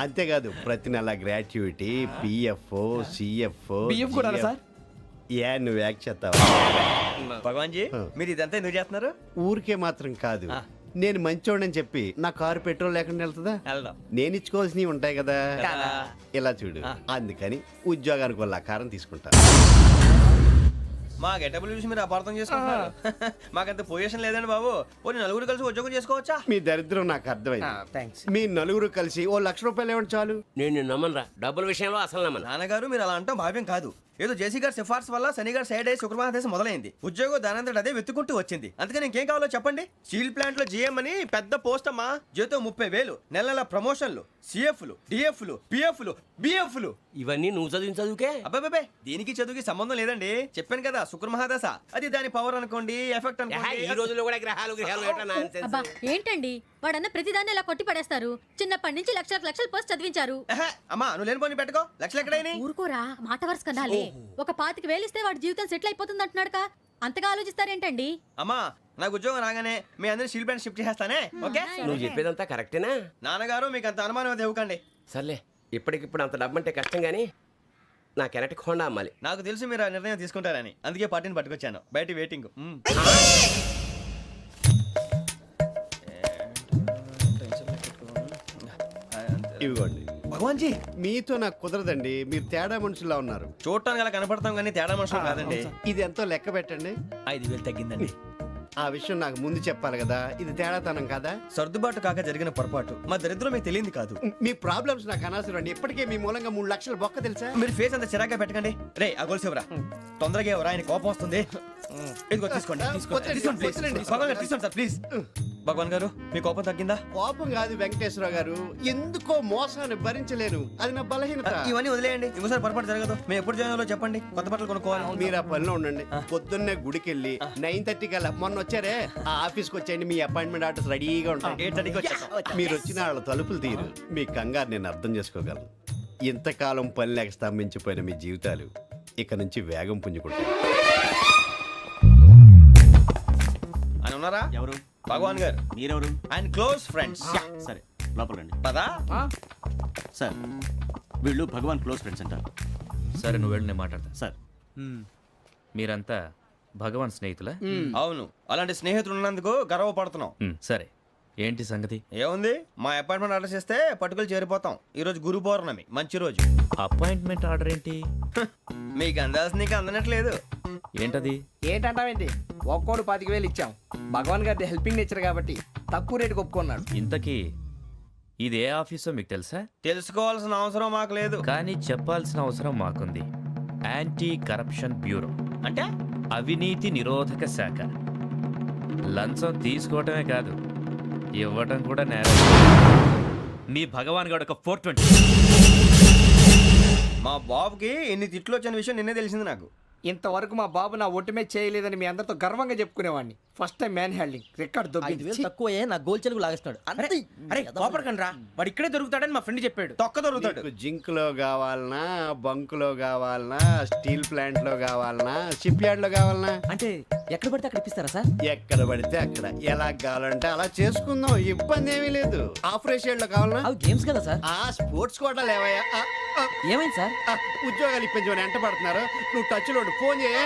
అంతేకాదు ప్రతి నెల గ్రాట్యుటీ పిఎఫ్ సిఎఫ్ బియ్యం కూడా సార్ ఏ నువ్వు యాక్ చేస్తావా భగవాన్ జీ మీరు ఇదంతా ఎందుకు చేస్తున్నారు? ఊరికే మాత్రం కాదు నేను మంచోడని చెప్పి నా కారు పెట్రోల్ లేకుండా వెళ్తుందా? వెళ్దాం. నేను ఇచ్చుకోవాల్సినవి ఉంటాయి కదా. కదా. ఇలా చూడు అందుకని ఉద్యోగానికి వాళ్ళ ఆకారం తీసుకుంటా. మా గెటబుల్ చూసి మీరు అపార్థం చేసుకుంటున్నారు. మాకంత పొజిషన్ లేదండి బాబు. పోనీ నలుగురు కలిసి ఉద్యోగం చేసుకోవచ్చా? మీ దరిద్రం నాకు అర్థమైంది. మీ నలుగురు కలిసి ఓ ₹1,00,000 ఇవ్వండి చాలు. నేను నమ్మనురా, డబ్బుల విషయంలో అసలు నమ్మను. నాన్నగారు మీరు అలా అంటాం భావ్యం కాదు. ఏదో జేసీ గారి సిఫార్సు వల్ల శని గారు సైడ్ అయ్యి శుక్రవారం మొదలైంది. ఉద్యోగం దానంతటి అదే వెతుకుంటూ వచ్చింది. అందుకని ఇంకేం కావాలో చెప్పండి. స్టీల్ ప్లాంట్ లో జీఎం అని పెద్ద పోస్ట్ అమ్మా. జీతం 30,000, నెల నెల ప్రమోషన్లు, సిఎఫ్లు, డిఎఫ్లు, పిఎఫ్లు, బిఎఫ్లు. ఇవన్నీ నువ్వు చదివిన చదువుకే. అబ్బాబే దీనికి చదువుకి సంబంధం లేదండి. చెప్పాను కదా శుక్రమహాదశ. అది దాని పవర్ అనుకోండి, ఎఫెక్ట్ అనుకోండి. ఈ రోజుల్లో కూడా గ్రహాలు అబ్బా ఏంటండి వాడన్న ప్రతిదాన్ని ఇలా కొట్టి పడేస్తారు. చిన్నప్పటి నుంచి లక్షల పోస్ట్ చదివించారు. అమ్మా నువ్వు లేని పోనీ పెట్టుకో. లక్షలు ఎక్కడైనా ఊరుకోరా, మాట వరుస కదాలే. ఒక 25,000 ఇస్తే వాడి జీవితం సెటిల్ అయిపోతుంది అంటున్నాడుగా. అంతగా ఆలోచిస్తారేంటండి? అమ్మా నాకు ఉద్యోగం రాగానే మీ అందరినీ స్టీల్ ప్లాంట్ షిఫ్ట్ చేస్తానే. ఓకే నువ్వు చెప్పేదంతా కరెక్టేనా? నాన్నగారు మీకు అంత అనుమానం అయితే ఇవ్వకండి. సర్లే, ఇప్పటికిప్పుడు అంత డబ్బు అంటే కష్టం గానీ నా కెనటిక్ హోండా అమ్మాలి. నాకు తెలుసు మీరు ఆ నిర్ణయం తీసుకుంటారని, అందుకే పార్టీని పట్టుకొచ్చాను. బయట వెయిటింగ్. ఇవ్వండి. భగవాన్ జీ మీతో నాకు కుదరదండి. మీరు తేడా మనుషుల్లా ఉన్నారు. చూడటానికి అలా కనపడతాం కానీ తేడా మనుషులు కాదండి. ఇది ఎంతో లెక్క పెట్టండి. 5,000 తగ్గిందండి. ఆ విషయం నాకు ముందు చెప్పాలి కదా. ఇది తేడాతనం కదా. సర్దుబాటు కాక జరిగిన పొరపాటు. మా దరిద్రం మీకు తెలియదు కాదు. మీ ప్రాబ్లమ్స్ నాకు అనవసరం అండి. ఇప్పటికే మీ మూలంగా 3 లక్షలు బొక్క తెలుసా. మీరు ఫేస్ అంత చిరాగ్గా పెట్టకండి. రే ఆ గొలుసు ఎవరా? తొందరగా ఎవరా? ఆయన కోపం వస్తుంది. ఇదిగో తీసుకోండి. తీసుకోండి సార్ ప్లీజ్. భగవాన్ గారు మీ కోపం తగ్గిందా? కోపం కాదు వెంకటేశ్వరరావు గారు, ఎందుకో మోసాన్ని భరించలేను. అది నా బలహీనత. ఇవన్నీ వదిలేయండి. ఇంకోసారి పొరపాటు జరగదు. మేము ఎప్పుడు జాయిన్ అవ్వాలో చెప్పండి. కొత్త బట్టలు కొనుక్కోవాలి. మీరు ఆ పనిలో ఉండండి. పొద్దున్నే గుడికి వెళ్ళి 9:30 కల్లా మొన్న వచ్చారే ఆ ఆఫీస్కి వచ్చేయండి. మీ అపాయింట్మెంట్ ఆర్డర్స్ రెడీగా ఉంటాయి. 8:30కి వచ్చేస్తాం. మీరు వచ్చిన వాళ్ళ తలుపులు తీరు. మీ కంగారు నేను అర్థం చేసుకోగలను. ఇంతకాలం పని లేక స్తంభించిపోయిన మీ జీవితాలు ఇక నుంచి వేగం పుంజుకుంటాయి. ఆయన ఉన్నారా? ఎవరు? భగవాన్ గారు. మీరెవరు? ఆయన క్లోజ్ ఫ్రెండ్స్. సరే లోపల రండి. పదా సార్ వీళ్ళు భగవాన్ క్లోజ్ ఫ్రెండ్స్ అంటారు. సరే నువ్వు వెళ్ళి నేను మాట్లాడతా. సార్ మీరంతా భగవాన్ స్నేహితులా? అవును, అలాంటి స్నేహితులు ఉన్నందుకు గర్వపడుతున్నాం. సరే ఏంటి సంగతి? ఏముంది, మా అపాయింట్మెంట్ ఆర్డర్ చేస్తే పట్టుకులు చేరిపోతాం. ఈ రోజు గురు పౌర్ణమి, మంచి రోజు. అపాయింట్మెంట్ ఆర్డర్ ఏంటి? మీకు అందాల్సిన నీకు అందనట్లేదు. ఏంటది? ఏంటంటావేంటి? ఒక్కోడు 25,000 ఇచ్చాం. భగవాన్ గారి హెల్పింగ్ నేచర్ కాబట్టి తక్కువ రేటుకి ఒప్పుకున్నాడు. ఇంతకీ ఇది ఏ ఆఫీసో మీకు తెలుసా? తెలుసుకోవాల్సిన అవసరం మాకు లేదు, కానీ చెప్పాల్సిన అవసరం మాకుంది. యాంటీ కరప్షన్ బ్యూరో అంటే అవినీతి నిరోధక శాఖ. లంచం తీసుకోవటమే కాదు, ఇవ్వటం కూడా నేరం. మీ భగవాన్ గారు ఒక 420. మా బాబుకి ఎన్ని తిట్లు వచ్చిన విషయం నిన్నే తెలిసింది నాకు. ఇంతవరకు మా బాబు నా ఒట్టుమే చేయలేదని మీ అందరితో గర్వంగా చెప్పుకునేవాడిని. First time man handing record దొబ్బింది. తక్కువే నా గోల్ చెలుగు లాగేస్తున్నాడు. అరే కోపడకండి రా, వాడు ఇక్కడే దొరుకుతాడని మా ఫ్రెండ్ చెప్పాడు. తొక్క దొరుకుతాడు. జింక్ లో కావాలనా, బంక్ లో కావాలనా, స్టీల్ ప్లాంట్ లో కావాలనా, షిప్ యార్డ్ లో కావాలనా? అంటే ఎక్కడ పడితే అక్కడ ఇప్పిస్తారా సార్? ఎక్కడ పడితే అక్కడ, ఎలా కావాలంటే అలా చేసుకుందాం. ఇబ్బంది ఏమీ లేదు. ఆపరేషన్ లో కావాలనా? అవి గేమ్స్ కదా సార్. ఆ స్పోర్ట్స్ కోటా లేవయ్యా. ఏమైంది సార్? ఉద్యోగాలు ఇప్పించమని ఎంట పడుతున్నారు. నువ్వు టచ్ లో ఫోన్ చేయ.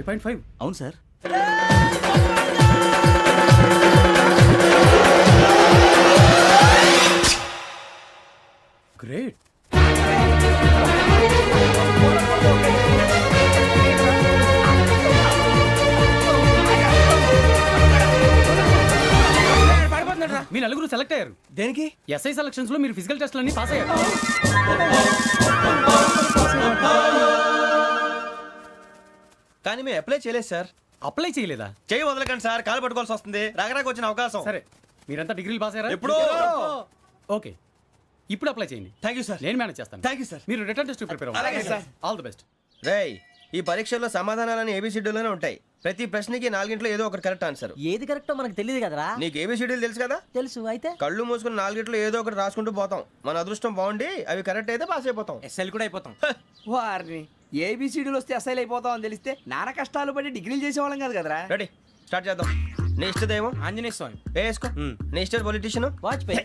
9.5 అవును సార్. గ్రేట్. మీ నలుగురు సెలెక్ట్ అయ్యారు. దేనికి? ఎస్ఐ సెలక్షన్స్ లో మీరు ఫిజికల్ టెస్ట్ అన్ని పాస్ అయ్యారు. కానీ మేము అప్లై చేయలేదు సార్. అప్లై చేయలేదా? చేయి వదలకండి సార్, కాలు పట్టుకోవాల్సి వస్తుంది. రాగరాకు వచ్చిన అవకాశం. సరే, మీరంతా డిగ్రీలు పాస్ అయ్యారా? ఎప్పుడో. ఓకే, ఇప్పుడు అప్లై చేయండి. Thank you sir. నేను మేనేజ్ చేస్తాను. Thank you sir. మీరు రిటర్న్ టెస్ట్ ప్రిపేర్ అలాగే అవ్వండి. సార్. All the best. రేయ్, ఈ పరీక్షల్లో సమాధానాలని ఏబిసిడ్యూల్లోనే ఉంటాయి. ప్రతి ప్రశ్నకి 4 ఏదో ఒకటి కరెక్ట్ ఆన్సర్. ఏది కరెక్టో మనకు తెలియదు కదరా. నీకు ఏబిసిడ్యూల్ తెలుసు కదా? తెలుసు. అయితే కళ్ళు మూసుకుని 4 ఏదో ఒకటి రాసుకుంటూ పోతాం. మన అదృష్టం బాగుండి అవి కరెక్ట్ అయితే పాస్ అయిపోతాం. ఎస్ఎల్ కూడా అయిపోతాం. వారిని ఏబిసిడీలు వస్తే ఎస్ఐలు అయిపోతాం అని తెలిస్తే నాన్న కష్టాలు పడి డిగ్రీలు చేసేవాళ్ళం కాదు కదరా. రెడీ, స్టార్ట్ చేద్దాం. నీ ఇష్టదేమో ఆంజనేయ స్వామి. వేసుకో. నీ ఇష్ట పొలిటీషియన్ వాజ్పేయి.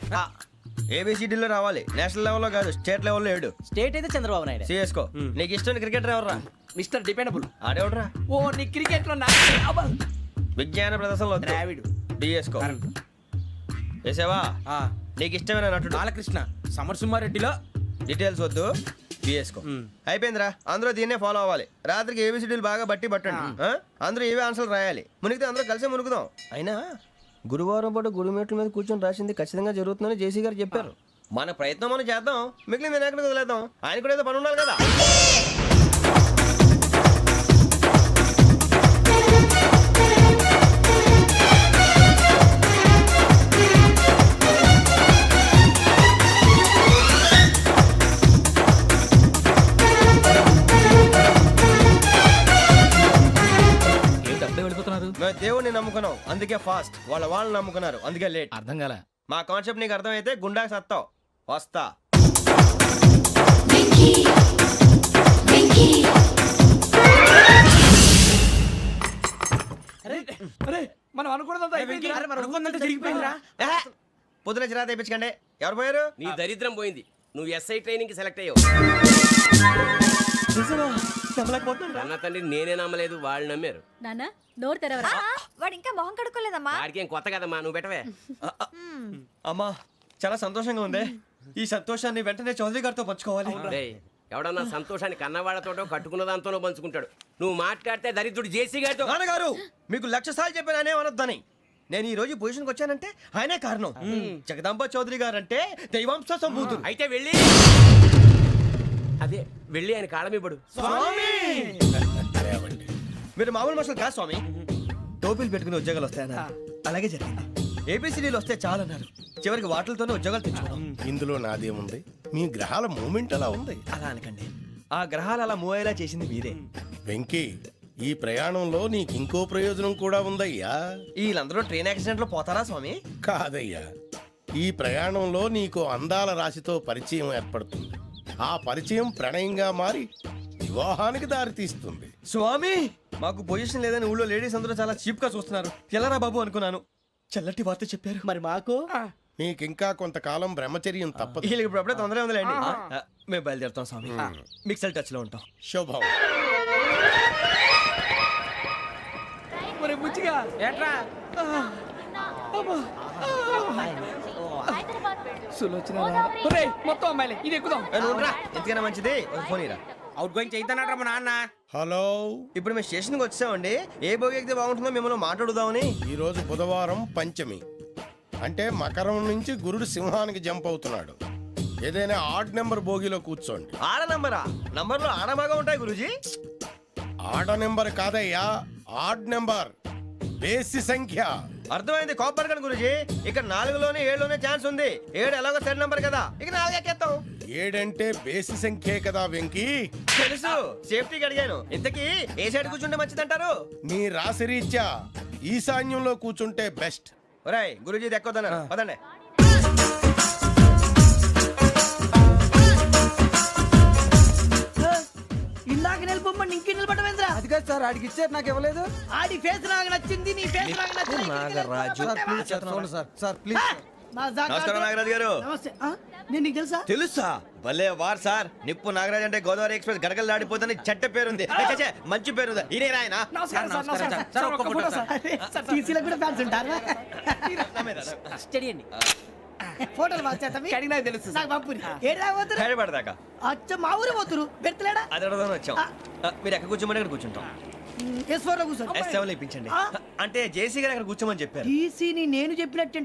ఏబిసిడీలో రావాలి. నేషనల్ లెవెల్లో కాదు, స్టేట్ లెవెల్లో 7. స్టేట్ అయితే చంద్రబాబు నాయుడు. సిఎస్కో. నీకు ఇష్టం క్రికెటర్ ఎవర్రా? Mister dependable. ఆడేవడరా? ఓ నీ క్రికెట్ లో విజ్ఞాన ప్రదర్శనలో ద్రావిడు. డిఎస్కో. వేసావా? నీకు ఇష్టమైన నటుడు? బాలకృష్ణ. సమర్సింహారెడ్డిలో డీటెయిల్స్ వద్దు, బిఎస్కో. అయిపోయిందిరా. అందరూ దీన్నే ఫాలో అవ్వాలి. రాత్రికి ఏబిసిడీలు బాగా బట్టి పట్టండి. అందరూ ఏవే ఆన్సర్లు రాయాలి. మునిగితే అందరూ కలిసి మునుగుదాం. అయినా గురువారం పాటు గురుమేట్ల మీద కూర్చొని రాసింది ఖచ్చితంగా జరుగుతుందని జేసీ గారు చెప్పారు. మన ప్రయత్నం మనం చేద్దాం, మిగిలింది నేను ఎక్కడికి వదిలేద్దాం. ఆయన కూడా ఏదో పని ఉండాలి కదా. మేము దేవుడిని నమ్ముకున్నాం, అందుకే ఫాస్ట్. వాళ్ళు నమ్ముకున్నారు, అందుకే లేట్. అర్థం కాలే. మా కాన్సెప్ట్ నీకు అర్థమైతే గుండా సత్తావు. వస్తా. అరే మనం అనుకున్నదంతా అయిపోయింది. ఏహే, పొద్దున చిరా తెప్పించకండి. ఎవరు పోయారు? నీ దరిద్రం పోయింది. నువ్వు ఎస్ఐ ట్రైనింగ్ కి సెలెక్ట్ అయ్యావు. అన్న తండ్రి నేనే నమ్మలేదు, వాళ్ళు నమ్మారు. నాన్న నోరు తెరవరా. వాడు ఇంకా మొహం కడుక్కోలేదమ్మా. వాడికి ఏం కొత్త కదమ్మా, నువ్వు పెట్టవే. అమ్మా, చాలా సంతోషంగా ఉంది. ఈ సంతోషాన్ని వెంటనే చౌదరి గారితో పంచుకోవాలి. డేయ్, ఎవడన్నా సంతోషాన్ని కన్నవాళ్లతోటో కట్టుకున్న దాంతోనో పంచుకుంటాడు. నువ్వు మాట్లాడితే దరిద్రుడు జేసీ గారితో. నాన్నగారు, మీకు 1,00,000 సార్లు చెప్పాను అనే అనొద్దని. నేను ఈ రోజు పొజిషన్కి వచ్చానంటే ఆయనే కారణం. జగదాంబ చౌదరి గారు అంటే దైవాంశ సంభూతుడు. అయితే వెళ్ళి అదే వెళ్ళి ఆయన కాళ్ళమివ్వడు. మీరు మామూలు మనుషులు కాదు స్వామి. టోపీలు పెట్టుకుని ఉద్యోగాలు వస్తాయన్నారు, అలాగే జరిగింది. ఏబిసిడీలు వస్తే చాలన్నారు, చివరికి వాటిలతోనే ఉద్యోగాలు తెచ్చుకున్నాం. ఇందులో నాదేముంది? మీ గ్రహాల మూమెంట్ అలా ఉంది. అలా అనకండి, ఆ గ్రహాలు అలా మూవ్ అయ్యేలా చేసింది మీరే. వెంకీ, ఈ ప్రయాణంలో నీకు ఇంకో ప్రయోజనం కూడా ఉందయ్యా. వీళ్ళందరూ ట్రైన్ యాక్సిడెంట్ లో పోతారా స్వామి? కాదయ్యా, ఈ ప్రయాణంలో నీకు అందాల రాశితో పరిచయం ఏర్పడుతుంది. ఆ పరిచయం ప్రణయంగా మారి వివాహానికి దారితీస్తుంది. స్వామి, మాకు పొజిషన్ లేదని ఊళ్ళో లేడీస్ అందరూ చాలా చీప్ గా చూస్తున్నారు. ఎలారా బాబు అనుకున్నాను. చల్లటి వార్త చెప్పారు. మరి మాకు నీకింకా కొంతకాలం బ్రహ్మచర్యం తప్పదు. వీళ్ళకి ఇప్పుడు అప్పుడే తొందరగా ఉందిలేండి. మేము బయలుదేరుతాం స్వామి. మిక్సెల్ టచ్ లో ఉంటాం. శుభం. మరి బుచ్చిగా ఏట్రా సులోచన మొత్తం అమ్మాయిలే. ఇది ఎక్కుదాం. ఎందుకైనా మంచిది ఫోన్ ఇరా. అవుట్ గోయింగ్ చేద్దానట్రా మా నాన్న. హలో, ఇప్పుడు మేము స్టేషన్కి వచ్చామండి. ఏ బోగి ఎక్కితే బాగుంటుందో మిమ్మల్ని మాట్లాడుదామని. ఈరోజు బుధవారం పంచమి, అంటే మకరం నుంచి గురుడు సింహానికి జంప్ అవుతున్నాడు. ఏదైనా ఆడ్ నెంబర్ బోగిలో కూర్చోండి. ఆడ నంబరా? నంబర్లో ఆడ బాగా ఉంటాయి గురూజీ. ఆడ నెంబర్ కాదయ్యా, ఆడ్ నెంబర్, బేసి సంఖ్య. అర్థమైంది. కాపర్ కానీ గురూజీ, ఇక్కడ 4లోనే 7లోనే ఛాన్స్ ఉంది. 7 ఎలాగో సెడ్ నంబర్ కదా, ఇక 4 ఎక్కేస్తాం. 7 అంటే బేసి సంఖ్యే కదా వెంకీ. తెలుసు, సేఫ్టీకి అడిగాను. ఇంతకీ ఏ సైడ్ కూర్చుంటే మంచిదంటారు? నీ రాశి రీత్యా ఈశాన్యంలో కూర్చుంటే బెస్ట్. ఒరాయ్, గురూజీ దెక్కొద్దన్నారు, పదండి. ఇందాక నిలబొమ్మని ఇంకే నిలబడమేంద్రా? అది కాదు సార్, ఆడికి ఇచ్చారు నాకు ఇవ్వలేదు. ఆడి ఫేస్ నాకు నచ్చింది, నీ ఫేస్ నాకు నచ్చింది. నాగరాజు. Sir please. నమస్కారం నాగరాజు గారు. నమస్తే నేను నీకు తెలుసా తెలుసా? భలే వార్ సార్. నిప్పు నాగరాజ్ అంటే గోదావరి ఎక్స్ప్రెస్ గడగలు దాడిపోతుంది చెట్ట పేరుంది. ఛే, మంచి పేరు. ఇదే ఆయన నమస్కారం సార్, నమస్కారం సార్. ఒక్క ఫోటో సార్. టీసీలో కూడా ఫ్యాన్స్ ఉంటారా స్టడీ అండి ఫోటోలు మార్చేస్తాం కడిగినా తెలుసు సార్. నాకు పంపుని ఏడు రాబోతురు హైదరాబాద్ అచ్చ మా ఊరు పోతురు పెడతలేడా అది అడగదామని వచ్చాం. మీరు ఎక్కడ కూర్చోమని అక్కడ కూర్చుంటాం. S4 లో కూర్చో S7 లో ఇప్పించండి. అంటే జేసీ గారు అక్కడ కూర్చోమని చెప్పారు. టీసీని నేను చెప్పినట్టు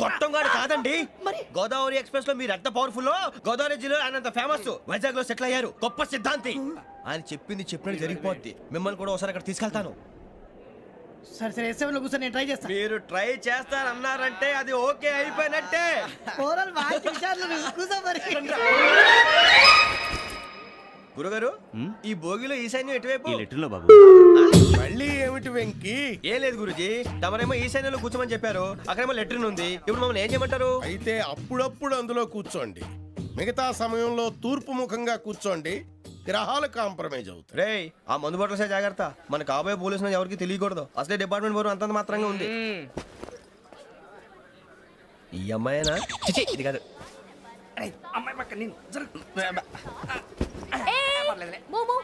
గొట్టంగాడు కాదండి. మరి? గోదావరి ఎక్స్ప్రెస్ లో మీరు ఎంత పవర్ఫుల్, గోదావరి జిల్లా ఆయన ఫేమస్, వైజాగ్ లో సెటిల్ అయ్యారు, గొప్ప సిద్ధాంతి. ఆయన చెప్పింది చెప్పినట్టు జరిగిపోద్ది. మిమ్మల్ని కూడా ఒకసారి అక్కడ తీసుకెళ్తాను. సరే సరే S7 లో కూర్చొని నేను ట్రై చేస్తాను మీరు ట్రై చేస్తారన్నారంటే అది ఓకే అయిపోయినట్టే. ఓవరాల్ బాగా విషయాలు కూర్చో మరి గురుగారు, ఈ భోగిలో ఈశాన్యం ఎటువైపు? ఈ లెటర్లో బాబు. మళ్ళీ ఏమిటి వెంకీ? ఏం లేదు గురుజీ, తమరేమో ఈశాన్యంలో కూర్చోమని చెప్పారు, అక్కడేమో లెటర్ ఉంది. ఇప్పుడు మమ్మల్ని ఏం చేయమంటారు? అయితే అప్పుడప్పుడు అందులో కూర్చోండి, మిగతా సమయంలో తూర్పు ముఖంగా కూర్చోండి. గ్రహాలు కాంప్రమైజ్ అవుతాయి. రేయ్, ఆ మందు బాటలసే జాగ్రత్త. మన కాబోయే పోలీసులు ఎవరికి తెలియకూడదు. అసలే డిపార్ట్మెంట్ బోరు అంతంత మాత్రంగా ఉంది. ఈ అమ్మాయినా? చిచి, ఇది కాదు. అమ్మాయి పక్క నేను మోమో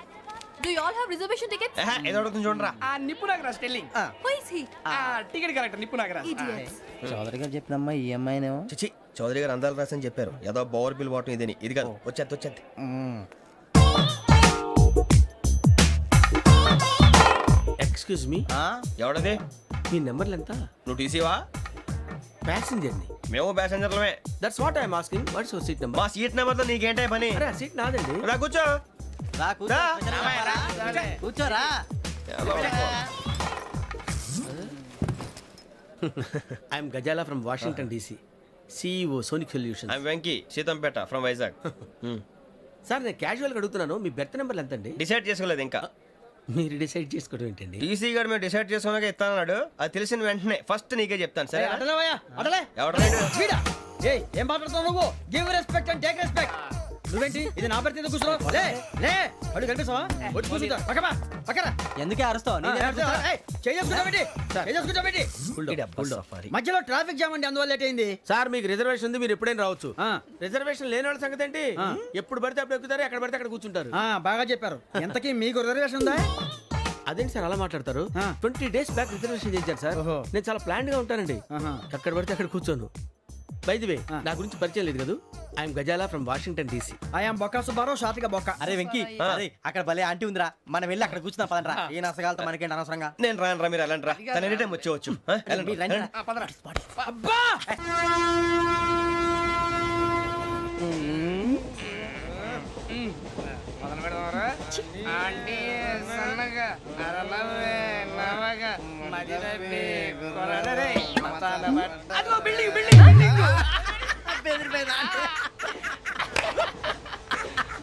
do you all have reservation tickets? ఏదో అడుగుతుంది చూడరా. ఆ Nippu Nagaraj telling. Who is he? Ticket correct Nippu Nagaraj. Idiots. Chowdary గారు చెప్పినమ్మా ఈ అమ్మాయినేమో చిచి, చౌదరి గారు అందాలు రాసని చెప్పారు. ఏదో బోర్ బిల్ వాటం ఇదని. ఇది కాదు, వచ్చేది. Excuse me, ఎవడది? మీ నెంబర్లు ఎంత? నువ్వు టీసీవా? ప్యాసింజర్ ని. మేము ప్యాసెంజర్లమే. That's what I'm asking. What's your seat number? మా సీట్ నెంబర్ తో నీకేంటే పని? అరే సీట్ నాదండి. రా కూర్చో. రా. కూర్చోరా I'm Gazala from Washington DC, CEO Sonic Solution. I'm Venky, Seethampeta from Vizag. Sir నేను క్యాజువల్గా అడుగుతున్నాను, మీ బెర్త్ నెంబర్ ఎంత అండి? డిసైడ్ చేసుకోలేదు ఇంకా. మీరు డిసైడ్ చేసుకోవడం ఏంటండి? టీసీ గారు మేము డిసైడ్ చేసుకున్నాక ఇస్తానన్నాడు. అది తెలిసిన వెంటనే ఫస్ట్ నీకే చెప్తాను. సరే అడలే ఎవడలేడు? వీడా ఏయ్ ఏం మాట్లాడుతున్నావు నువ్వు give respect and take respect నువ్వేంటి ఇది నా పరిస్థితి కూర్చున్నావు లే లే అడుగు కనిపిస్తావా వచ్చి కూర్చుంటా పక్కమా పక్కరా ఎందుకే అరుస్తావు మధ్యలో ట్రాఫిక్ జామ్ అండి అందువల్ల లేట్ అయింది సార్ మీకు రిజర్వేషన్ ఉంది, మీరు ఎప్పుడైనా రావచ్చు. రిజర్వేషన్ లేని వాళ్ళ సంగతి ఏంటి? ఎప్పుడు పడితే అప్పుడు ఎక్కుతారు, ఎక్కడ పడితే అక్కడ కూర్చుంటారు. బాగా చెప్పారు ఎంతకీ మీకు రిజర్వేషన్ ఉందా అదేంటి సార్ అలా మాట్లాడతారు? 20 days బ్యాక్ రిజర్వేషన్ చేశారు సార్. నేను చాలా ప్లాన్డ్ గా ఉంటానండి, అక్కడ పడితే అక్కడ కూర్చోను. బై ది వే, నా గురించి పరిచయం లేదు కదా. I'm Gazala from Washington DC. I'm Bokka Subbarao షార్ట్గా బొక్క అరే వెంకీ అరే అక్కడ భలే ఆంటీ ఉందిరా మనం వెళ్ళి అక్కడ కూర్చున్నా పదనరా ఏ నసగాలతో మనకేంటి అనవసరంగా నేను రాను రా, మీరు వెళ్ళండి రా. తన ఎనీ టైం వచ్చేవచ్చు. వెళ్ళండి. అబ్బా మొదలు పెడదామరా? ఆంటీ సన్నగా అరలవే నవగా మదిరపి కొరడరే మతాల బట్ట. అదిగో బిల్డింగ్ బిల్డింగ్ బిల్డింగ్.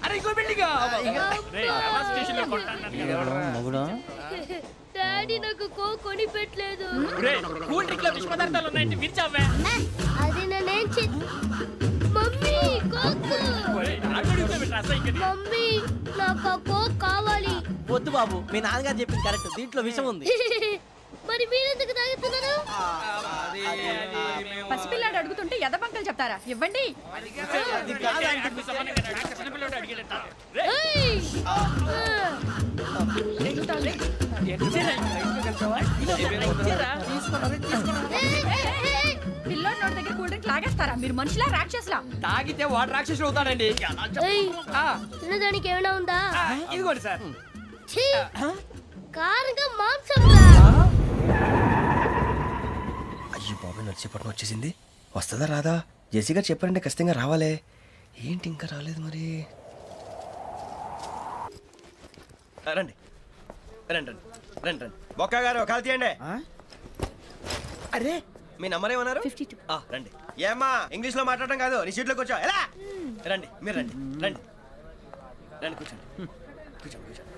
అరే ఇంకో బిల్డింగ్. డాడీ నాకు కోక్ కొని పెట్టలేదు. కూల్ డ్రింక్ లో విష పదార్థాలు ఉన్నాయంటే విరిచావే. అది నేనేం మమ్మీ కోక్. మమ్మీ నాకు ఆ కోక్ కావాలి. వద్దు బాబు మీ నాన్నగారు చెప్పింది కరెక్ట్ దీంట్లో విషయం ఉంది మరి మీరెందుకు తాగుతున్నారు? పసిపిల్లాడు అడుగుతుంటే ఎదబంకలు చెప్తారా? ఇవ్వండి. ఏయ్! పిల్లోడి నోటి దగ్గర కూల్ డ్రింక్ లాగేస్తారా? మీరు మనుషులా రాక్షసులా? తాగితే వాడు రాక్షసుడు అవుతాడండి. తినడానికి ఏమైనా ఉందా? ఇదిగోండి సార్. ఛీ! కారంగా మాంసం. అయ్యో బాబాయ్, నడిచేపట్నం వచ్చేసింది. వస్తుందా రాదా? జేసీ గారు చెప్పారంటే ఖచ్చితంగా రావాలే. ఏంటి ఇంకా రాలేదు మరి? రండి రండి రండి రండి రండి. బొక్క గారు కాల్ తీయండి. అరే మీ నంబర్ ఏమన్నారు? 52. రండి. ఏమ్మా ఇంగ్లీష్ లో మాట్లాడడం కాదు, నీ సీట్లో కూర్చో. ఎలా రండి, మీరు రండి రండి రండి కూర్చోండి కూర్చోండి కూర్చోండి.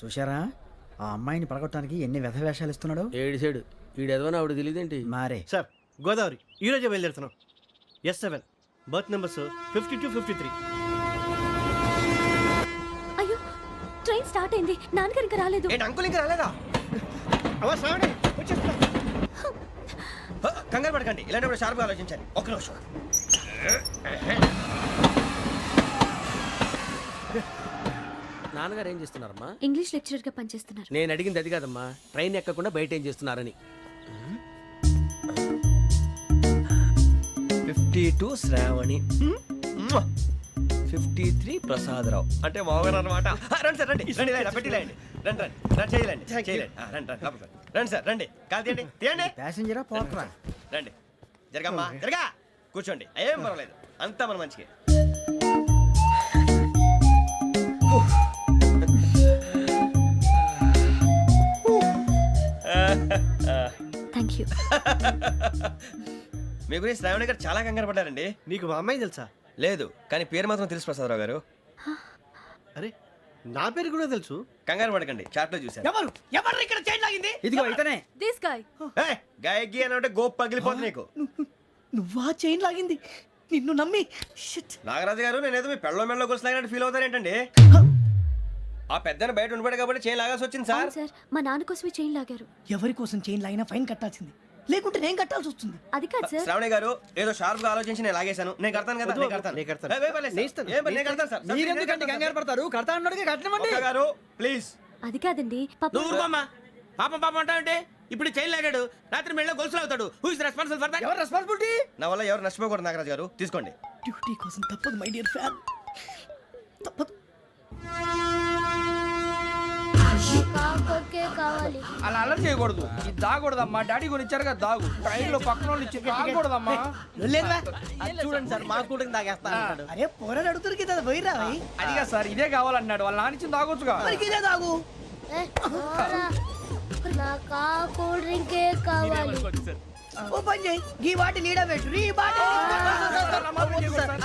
చూశారా ఆ అమ్మాయిని పడగొట్టడానికి ఎన్ని వ్యధ వేషాలు ఇస్తున్నాడు ఏడు సైడు ఈడు ఎదవని ఆవిడ తెలియదేంటి? మారే సార్ గోదావరి ఈరోజే బయలుదేరుతున్నాం. S7 berth numbers 52-53. అయ్యో ట్రైన్ స్టార్ట్ అయింది, నాన్నగారు ఇంకా రాలేదు. ఏంటి అంకుల్ ఇంకా రాలేదా? అవ్వ శ్రావణి వచ్చేస్తున్నా. కంగారు పడకండి, ఇలాంటప్పుడు షార్ప్గా ఆలోచించాలి. ఒక్క నిమిషం. నాన్నగారు ఏం చేస్తున్నారమ్మా? ఇంగ్లీష్ లెక్చరర్ గా పనిచేస్తున్నారు. నేను అడిగింది అది కాదమ్మా, ట్రైన్ ఎక్కకుండా బయట ఏం చేస్తున్నారని. 52 శ్రావణి, 53 ప్రసాదరావు అంటే మామగారు అనమాట. రండి సార్, రండి రండి, రండి పెట్టి రండి, రండి రండి రండి, చేయలేండి చేయలేండి, రండి రండి లోపలికి రండి. రండి సార్, రండి, కాలు తీయండి తీయండి. ప్యాసింజరా పోట్రా? రండి, జరగమ్మా జరగా, కూర్చోండి, ఏం పర్వాలేదు, అంతా మన మంచికి. Thank you. మీ గురించి శ్రావణి గారు చాలా కంగారు పడ్డారండి. నీకు మా అమ్మాయి తెలుసా? లేదు, కానీ పేరు మాత్రం తెలుసు ప్రసాదరావు గారు. అరే నా పేరు కూడా తెలుసు. కంగారు పడకండి, చాట్ లో చూశాను. ఎవరు ఎవరు ఇక్కడ చైన్ లాగింది? ఇదిగో ఇతనే. This guy. గాయకి అని అంటే గోప్ పగిలిపోతుంది నీకు. నువ్వా చైన్ లాగింది? నిన్ను నమ్మి షిట్. నాగరాజు గారు, నేనేదో మీ పెళ్ళ మెళ్ళలో గురిసిలాగినట్టు ఫీల్ అవుతారేంటండి? ఆ పెద్దని బయట ఉండిపోయాడు కాబట్టి చేయి లాగాల్సి వచ్చింది సార్. అవును సార్, మా నాన్న కోసమే చైన్ లాగారు. ఎవరి కోసం చైన్ లాగినా ఫైన్ కట్టాల్సింది, లేకుంటే నేను కట్టాల్సి వస్తుంది. అది కాదు సార్. శ్రావణి గారు ఏదో షార్ప్ గా ఆలోచించి నేను లాగేశాను. నేను కడతాను కదా, నేను కడతాను. నేను కడతాను. ఏ, పర్లేదు సార్. నేను ఇస్తాను. ఏ, నేను కడతాను సార్. మీరెందుకంటే కంగారు పడతారు? కడతా అన్నాడుగా కట్టమండి. ఒక్క గారు ప్లీజ్. అది కాదండి పాప. నువ్వు ఊరుకోమ్మా. పాపం పాపం అంటావంటే ఇప్పుడు చైన్ లాగాడు, రాత్రి మెళ్ళ గొలుసులు అవుతాడు. Who is responsible for that? ఎవరు రెస్పాన్సిబిలిటీ? నా వల్ల ఎవరు నష్టపోకూడదు నాగరాజు గారు, తీసుకోండి. డ్యూటీ కోసం తప్పదు మై డియర్ ఫ్యాన్, తప్పదు. అలా అలర్ చేయకూడదు, ఇది దాగకూడదమ్మా. డాడీ కొని ఇచ్చారు కదా దాగు, ట్రైన్ లో పక్కన వాళ్ళు ఇచ్చి దాగకూడదమ్మా. చూడండి సార్, మా కూడా తాగేస్తా. అరే పోరాడు అడుగుతారు కదా, పోయిరా. అదిగా సార్, ఇదే కావాలన్నాడు. వాళ్ళ నాన్న ఇచ్చింది తాగొచ్చుగా. ఇదే తాగు. కూల్ డ్రింకే కావాలి. ఓ పని చేయి, ఈ బాటిల్ లీడ పెట్టు. ఈ బాటిల్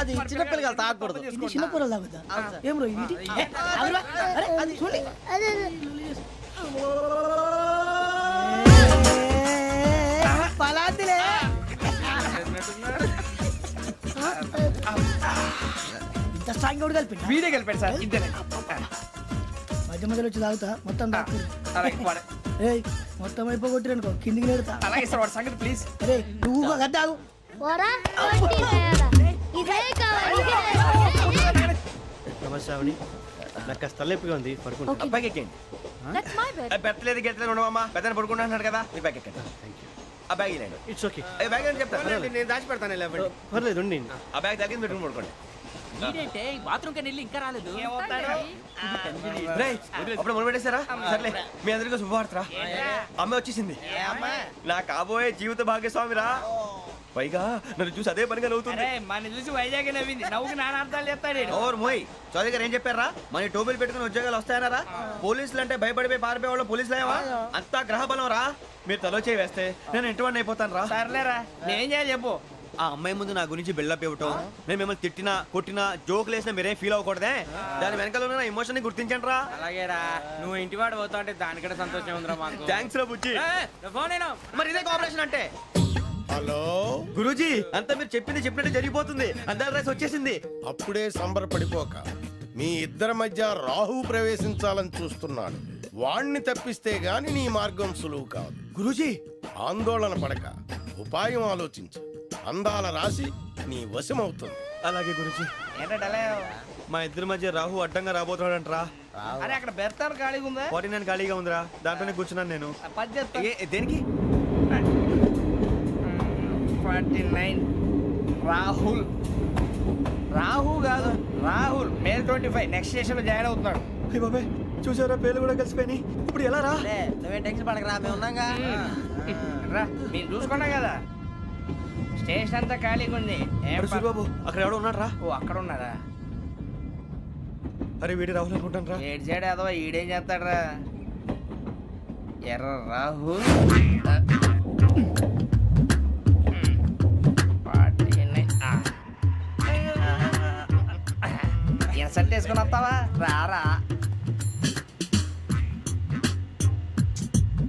అది చిన్నపిల్లలు తాగకూడదు. ఇది చిన్న కూరలు తాగుతా. ఏం రో ఇది? అరే అది చూడండి. పలాతిలే. ఇంత స్ట్రాంగ్ కూడా కలిపి వీడే కలిపాడు సార్. ఇద్దరే మధ్య మధ్యలో వచ్చి తాగుతా, మొత్తం తాగు. ఏయ్ మొత్తం అయిపోగొట్టిరు అనుకో, కిందికి నేడుతా. అలాగే సార్, వాడి సంగతి ప్లీజ్. అరే నువ్వు గద్ద తాగు. నమస్కారం, నాకు కాస్త తలెప్పిగా ఉంది, పడుకుంటా. అబ్బాయికి ఎక్కండి. That's my bed. పెట్టలేదు గెట్టలేదు ఉండవమ్మా. పెద్దని పడుకుంటున్నాడు కదా, మీ బ్యాగ్ ఎక్కండి. ఆ బ్యాగ్ ఇలాండి. It's okay. బ్యాగ్ అని చెప్తాను, నేను దాచి పెడతాను. పర్లేదు ఉండి. ఆ బ్యాగ్ తగ్గింది పెట్టుకుని పడుకోండి. బాత్రూమ్ కెళ్ళి ఇంకా రాలేదు. రేయ్, అప్పుడు మొదలు పెట్టేశారా? సర్లే, మీ అందరికీ శుభవార్తరా. అమ్మ వచ్చేసింది, నా కాబోయే జీవిత భాగ్యస్వామిరా. పైగా నన్ను చూసి అదే పనిగా నవ్వుతుంది. మన చూసి వైజాగ్ నవ్వింది, నవ్వుకి నాన్న అర్థాలు చెప్తాడు. ఓర్ మోయ్, చౌదరి గారు ఏం చెప్పారా? మన టోబీలు పెట్టుకుని ఉద్యోగాలు వస్తాయన్నారా? పోలీసులు అంటే భయపడిపోయి పారిపోయే వాళ్ళు పోలీసులు ఏవా? అంతా గ్రహ బలం రా. మీరు తలో చేయి వేస్తే నేను ఇంటివాడిని అయిపోతాను రా. సర్లేరా, నేనేం చేయాలి చెప్పు. ఆ అమ్మాయి ముందు నా గురించి బిల్డప్ ఇవ్వటం, నేను మిమ్మల్ని తిట్టినా కొట్టినా జోకులు వేసినా మీరేం ఫీల్ అవ్వకూడదే. దాని వెనకాల ఉన్న ఎమోషన్ ని గుర్తించండి రా. అలాగేరా, నువ్వు ఇంటివాడు పోతా అంటే దానికంటే సంతోషం ఉందిరా మాకు. థ్యాంక్స్ రా బుజ్జి. మరి ఇదే కోఆపరేషన్ అంటే. హలో గురూజీ, అంతా మీరు చెప్పింది చెప్పినట్టు జరిగిపోతుంది. అందాల రైస్ వచ్చేసింది. అప్పుడే సంబరపడిపోక, మీ ఇద్దరి మధ్య రాహు ప్రవేశించాలని చూస్తున్నాడు. వాణ్ణి తప్పిస్తే గాని నీ మార్గం సులువు కాదు. గురూజీ, ఆందోళన పడక, ఉపాయం ఆలోచించు. అందాల రాశి నీ వశమవుతుంది. అలాగే గురూజీ. ఏంటంటే మా ఇద్దరి మధ్య రాహు అడ్డంగా రాబోతున్నాడంట్రా. అరే అక్కడ బెర్తాను ఖాళీగా ఉందా? 49 ఖాళీగా ఉందిరా, దాంట్లోనే కూర్చున్నాను నేను. పది చెప్తా. దేనికి? 49 రాహుల్. రాహు కాదు, రాహుల్. మే 25 నెక్స్ట్ స్టేషన్ లో జాయిన్ అవుతున్నాడు. అయ్య బాబాయ్, చూసారా పేర్లు కూడా కలిసిపోయినాయి. ఇప్పుడు ఎలా రా? నువ్వేం టెన్షన్ పడకరా, మేము ఉన్నాగా. రా, మీరు చూసుకున్నా కదా, స్టేషన్ అంతా ఖాళీగా ఉంది. ఏం సూరిబాబు, అక్కడ ఎవడో ఉన్నాడు రా. ఓ అక్కడ ఉన్నారా? అరే వీడి రాహుల్ అనుకుంటాను రా. ఏడు సైడ్ అదో ఈడేం చేస్తాడరా? ఎర్ర రాహుల్. ఇన్సల్ట్ వేసుకుని వస్తావా? రారా.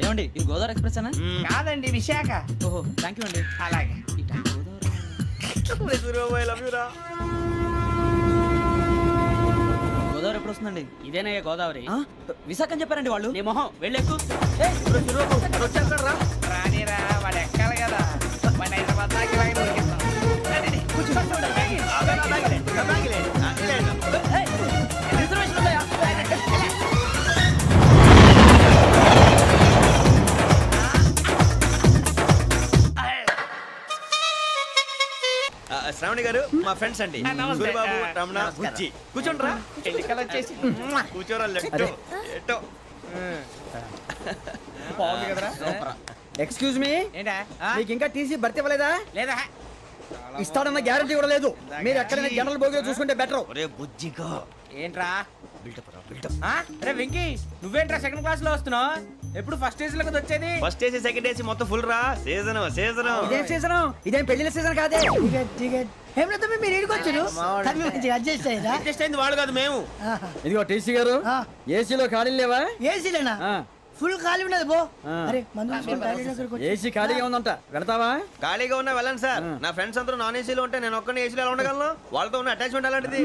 ఏమండి ఇది గోదావరి ఎక్స్ప్రెస్ అనా? కాదండి విశాఖ. ఓహో థ్యాంక్ యూ అండి. అలాగే. గోదావరి ఎప్పుడు వస్తుందండి? ఇదేనయ్య గోదావరి. విశాఖ అని చెప్పారండి వాళ్ళు. నీ మొహం వెళ్ళెక్కు. రానిరా వాడు ఎక్కాలి కదా. వాడిని హైదరాబాద్ దాకా ఇలాగే దొరికిస్తాం. రండి, కూర్చోండి. రిజర్వేషన్ ఉన్నాయా? శ్రావణి గారు మా ఫ్రెండ్స్ అండి. నమస్తే. సూరిబాబు, రమణ, బుజ్జి. కూర్చోండి రా. ఎన్నికలు వచ్చేసి కూర్చోరా లెట్టో ఎట్టో. బాగుంది కదరా. ఎక్స్క్యూజ్ మీ, ఏంటా? మీకు ఇంకా టీసీ భర్తీ ఇవ్వలేదా? లేదా ఇస్తాడన్న గ్యారంటీ కూడా లేదు. మీరు ఎక్కడైనా జనరల్ బోగిలో చూసుకుంటే బెటర్. ఒరే బుజ్జిగా ఏంట్రా? బిల్డప్ రా బిల్డప్. అరే వెంకీ, నువ్వేంట్రా సెకండ్ క్లాస్ లో వస్తున్నావు? ఎప్పుడు ఫస్ట్ ఏజ్ లో వచ్చేది? ఫస్ట్ ఏసీ సెకండ్ ఏసీ మొత్తం ఫుల్ రా. Season season. ఇదేం సీజన్? ఇదేం పెళ్లిల సీజన్ కాదే. ఏమిటో మీరు ఇడికి వచ్చారు అడ్జస్ట్ అయ్యారా? అడ్జస్ట్ అయింది వాళ్ళు కాదు మేము. ఇదిగో టీసీ గారు, ఏసీలో ఖాళీ లేవా? ఏసీలేనా? ఆ. ఫుల్ ఖాళీ ఉండదు పో. ఆ. అరే మందు ఏసీ ఖాళీగా ఉందంట, వెళతావా? ఖాళీగా ఉన్నా వెళ్ళండి సార్. నా ఫ్రెండ్స్ అందరూ నాన్ ఏసీలో ఉంటే నేను ఒక్కనే ఏసీలో ఎలా ఉండగలను? వాళ్ళతో ఉన్న అటాచ్మెంట్ అలాంటిది.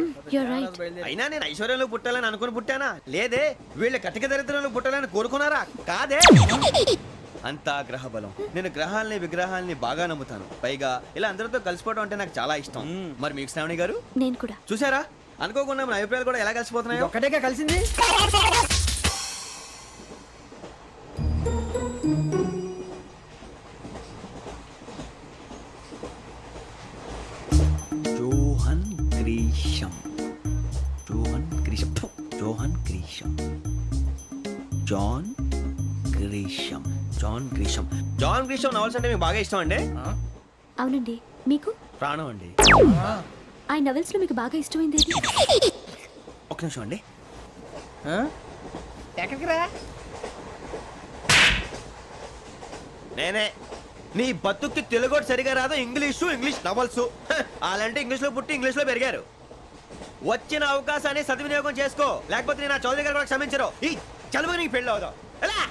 అయినా నేను ఐశ్వర్యంలో పుట్టాలని అనుకుని పుట్టానా? లేదే. వీళ్ళ కటిక దరిద్రంలో పుట్టాలని కోరుకున్నారా? కాదే. అంతా గ్రహ బలం. నేను గ్రహాలని విగ్రహాలని బాగా నమ్ముతాను. పైగా ఇలా అందరితో కలిసిపోవడం అంటే నాకు చాలా ఇష్టం. మరి మీకు శ్రావణి గారు? నేను కూడా. చూసారా, అనుకోకుండా మన అభిప్రాయాలు కూడా ఎలా కలిసిపోతున్నాయో. ఒక్కటేగా కలిసింది. John Grisham. John Grisham. John Grisham. John Grisham. John Grisham. John Grisham novels అంటే మీకు బాగా ఇష్టం అండి? అవునండి. మీకు? ప్రాణం అండి. ఆ నవెల్స్ లో మీకు బాగా ఇష్టమైంది ఏది? ఒక్క నిమిషం అండి. ఎక్కడికి రా? నేనే. నీ బతుక్కి తెలుగు సరిగా రాదు, ఇంగ్లీష్ నవల్స్. అలాంటి ఇంగ్లీష్ లో పుట్టి ఇంగ్లీష్ లో పెరిగారు. వచ్చిన అవకాశాన్ని సద్వినియోగం చేసుకో, లేకపోతే నేను నా చౌదరి గారు కూడా క్షమించరు. ఈ చదువు నీకు పెళ్ళి అవుదాం. ఎలా?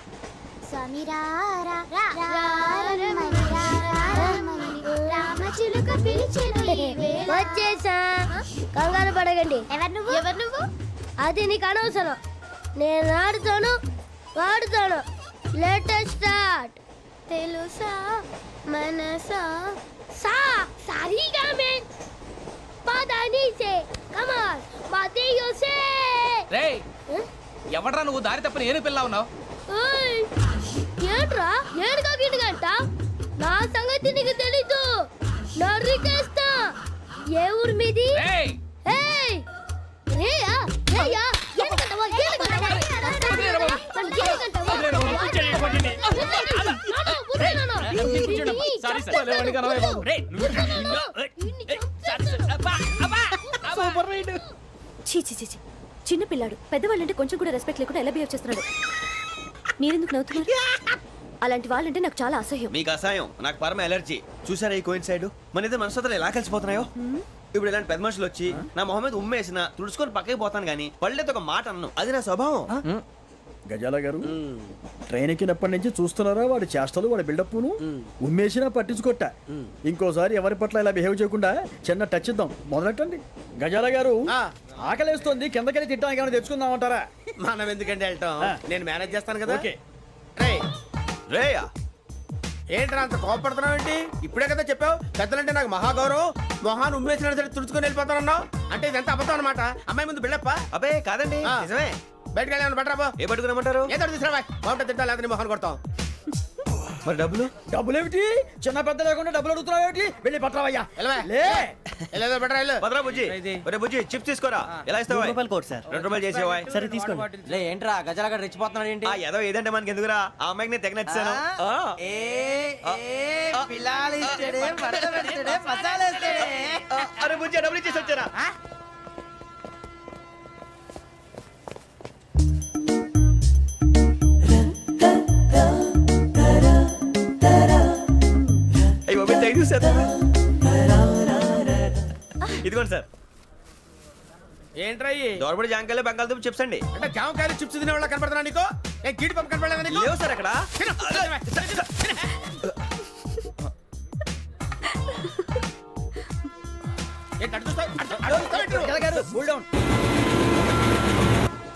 వచ్చేసా, కంగారు పడకండి. ఎవరు నువ్వు? అది నీకు అనవసరం. నేను ఆడుతాను, వాడుతాను. Latest start. తెలుసా మనసా సా సారీగా మే పదని సే కమాన్ మాదేయో సే. రేయ్, ఎవడ్రా నువ్వు? దారి తప్పని ఏను పిల్ల ఉన్నావు? ఓయ్, ఏంట్రా ఏడుగా గిడుగంట? నా సంగతి నీకు తెలీదు. నరికేస్తా. ఏ ఊరు మీది? రేయ్, ఏయ్ రేయా రేయా ఏనుగంటవా ఏనుగంటవా సారీ సార్. రేయ్, సూపర్ రైడ్. చీ చీ చీ చీ. చిన్న పిల్లాడు పెద్దవాళ్ళంటే కొంచెం కూడా రెస్పెక్ట్ లేకుండా ఎలా బిహేవ్ చేస్తున్నాడు. మీరెందుకు నవ్వుతున్నారు? అలాంటి వాళ్ళంటే నాకు చాలా అసహ్యం. మీకు అసహాయం, నాకు పరమ ఎలర్జీ. చూసారా ఈ కోయిన్ సైడ్? మన ఇద్దరు మనసుతో ఎలా కలిసిపోతున్నాయో. ఇప్పుడు ఇలాంటి పెద్ద మనుషులు వచ్చి నా మొహం మీద ఉమ్మేసిన తుడుచుకొని పక్కకి పోతాను కానీ పళ్ళేతో ఒక మాట అన్ను. అది నా స్వభావం. గజాల గారు, ట్రైన్ ఎక్కినప్పటి నుంచి చూస్తున్నారా వాడి చేష్టలు, వాడి బిల్డప్ను? ఉమ్మేసినా పట్టించుకోట. ఇంకోసారి ఎవరి పట్ల ఇలా బిహేవ్ చేయకుండా చిన్న టచ్ ఇద్దాం. మొదలెట్టండి. గజాల గారు, ఆకలేస్తోంది, కిందకెళ్ళి తిట్టడానికి ఏమైనా తెచ్చుకుందామంటారా? మనం ఎందుకంటే వెళ్తాం, నేను మేనేజ్ చేస్తాను కదా. ఓకే. రేయా, ఏంట్రా అంత కోపడుతున్నావు ఏంటి? ఇప్పుడే కదా చెప్పావు పెద్దలంటే నాకు మహాగౌరవం, మొహాన్ని ఉమ్మేసిన సరే తుడుచుకొని వెళ్ళిపోతానన్నావు. అంటే ఇదంతా అబద్ధం అనమాట. అమ్మాయి ముందు బిల్డప్ప. అబ్బే కాదండి, ఆ. నిజమే. బయటకు వెళ్ళాను బట్రాబో. ఏ పట్టుకురమ్మంటారు? ఏదో తీసుకురా బాగుంటుంది తింటా, లేదా నీ మొహాన్ని కొడతాం. మరి డబ్బులు? డబ్బులేమిటి? చిన్న పెద్ద లేకుండా డబ్బులు అడుగుతున్నావు ఏమిటి? వెళ్ళి పట్టరావయ్యా. వెళ్ళవా? లే. వెళ్ళేదో బట్రా వెళ్ళు. భద్రా బుజ్జి, ఒరే బుజ్జి చిప్స్ తీసుకోరా. ఎలా ఇస్తావా? Court sir. 2 రూపాయలు చేసేవా? సరే తీసుకోండి. లే ఏంట్రా గజాల గారు రెచ్చిపోతున్నాడు ఏంటి? ఆ ఏదో ఏదంటే మనకి ఎందుకురా, ఆ అమ్మాయికి నేను తెగ నచ్చాను. అరే బుజ్జి, డబ్బులు ఇచ్చేసి వచ్చారా? అయ్యో థ్యాంక్ యూ సార్. ఇదిగోండి సార్. ఏంట్రా ఇయ్యి? దోరబడి జాంకాయలు బంగాళదుంప చిప్స్ అండి. అంటే జామకాయలు చిప్స్ తినే వాళ్ళ కనపడుతున్నా నీకు? ఏ జీడిపప్పు కనపడలేదా నీకు? లేవు సార్ అక్కడ.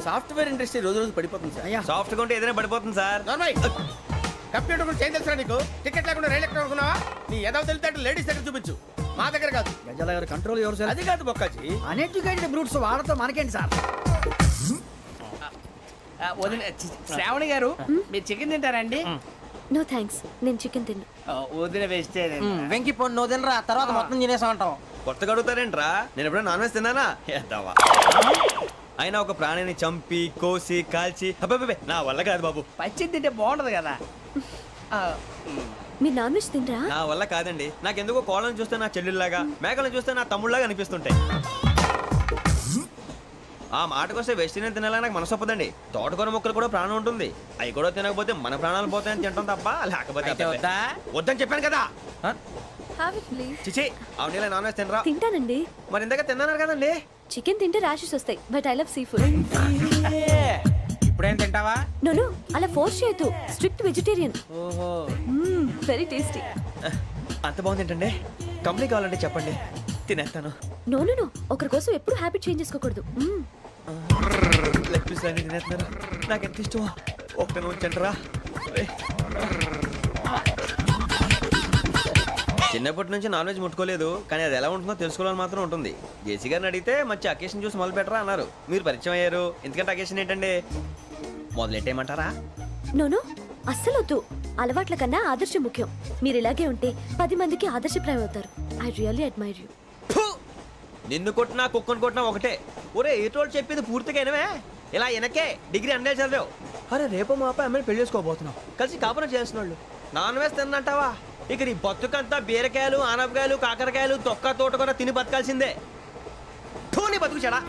సాఫ్ట్వేర్ ఇండస్ట్రీ రోజు రోజు పడిపోతుంది సార్. సాఫ్ట్ గా ఉంటే ఏదైనా పడిపోతుంది సార్. కంప్యూటర్ గురించి ఏం తెలుసా నీకు? టికెట్ లేకుండా రైలు ఎక్కడ అనుకున్నావా? నీ ఏదో తెలితే లేడీస్ దగ్గర చూపించు, మా దగ్గర కాదు. గజాల గారు కంట్రోల్ ఎవరు సార్? అది కాదు బొక్కాజీ. అన్ఎడ్యుకేటెడ్ బ్రూట్స్ వాడతాం మనకేంటి సార్? శ్రావణి గారు మీరు చికెన్ తింటారండి? నో థ్యాంక్స్, నేను చికెన్ తిన్ను. వదిన వేస్తే వెంకి పొన్ను నువ్వు తినరా, తర్వాత మొత్తం తినేసా ఉంటాం. కొత్తగా అడుగుతారేంట్రా? నేను ఎప్పుడైనా నాన్ వెజ్ తిన్నానా? ఎద్దావా. అయినా ఒక ప్రాణిని చంపి కోసి కాల్చి అబ్బబ్బబ్బే, నా వల్ల కాదు బాబు. పచ్చి తింటే బాగుంటది కదా. మీరు నాన్ వెజ్ తినరా? నా వల్ల కాదండి. నాకెందుకో కోళ్ళని చూస్తే నా చెల్లెళ్ళలాగా, మేకలను చూస్తే నా తమ్ముళ్ళలాగా అనిపిస్తుంటాయి. ఆ మాటకొస్తే వెస్టిరియన్ తినాలని నాకు మనసు ఒప్పదండి. తోటకూర మొక్కలు కూడా ప్రాణం ఉంటుంది. అవి కూడా తినకపోతే మన ప్రాణాలు పోతాయని తింటాం తప్ప లేకపోతే వద్దని చెప్పాను కదా. Have it, please. చిచి అవునీ నాన్ వెజ్ తినరా? తింటానండి. మరి ఇందాక తిన్నాను కదండి. చికెన్ తింటే ర్యాషెస్ వస్తాయి, but I love sea food. ఇప్పుడేం తింటావా? నో అలా ఫోర్స్ చేయొద్దు. Strict vegetarian. ఓహో, వెరీ టేస్టీ. అంత బాగుంది ఏంటండి? కంపెనీ కావాలంటే చెప్పండి, తినేస్తాను. నో ఒకరి కోసం ఎప్పుడు హ్యాబిట్ చేంజ్ చేసుకోకూడదు. లెగ్ పీస్ అన్ని తినేస్తున్నారు. నాకు ఎంత ఇష్టమో. ఒకటే ఉంచండిరా. చిన్నప్పటి నుంచి నాన్ వెజ్ ముట్టుకోలేదు, కానీ అది ఎలా ఉంటుందో తెలుసుకోవాలని మాత్రం ఉంటుంది. జేసీ గారిని అడిగితే మంచి అకేషన్ చూసి మొదలు పెట్టరా అన్నారు. మీరు పరిచయం అయ్యారు, ఎందుకంటే అకేషన్ ఏంటండి? మొదలెట్టేయమంటారా? నో అస్సలు వద్దు. అలవాట్ల కన్నా ఆదర్శం ముఖ్యం. మీరు ఇలాగే ఉంటే 10 మందికి ఆదర్శప్రాయం అవుతారు. I really admire you. నిన్ను కొట్టినా కుక్కను కొట్టినా ఒకటే. ఒరే ఏటోళ్ళు చెప్పింది పూర్తిగా వినవే. ఇలా వెనకే డిగ్రీ అన్నే చదివావు. అరే రేపు మా అబ్బాయి అమ్మాయిని పెళ్లి చేసుకోబోతున్నావు, కలిసి కాపురం చేసిన వాళ్ళు నాన్ వెజ్ తిన్నంటావా? ఇక నీ బతుకంతా బీరకాయలు, ఆనపకాయలు, కాకరకాయలు, తొక్క తోట కూడా తిని బతకాల్సిందే. నీ బతుకు చెడా.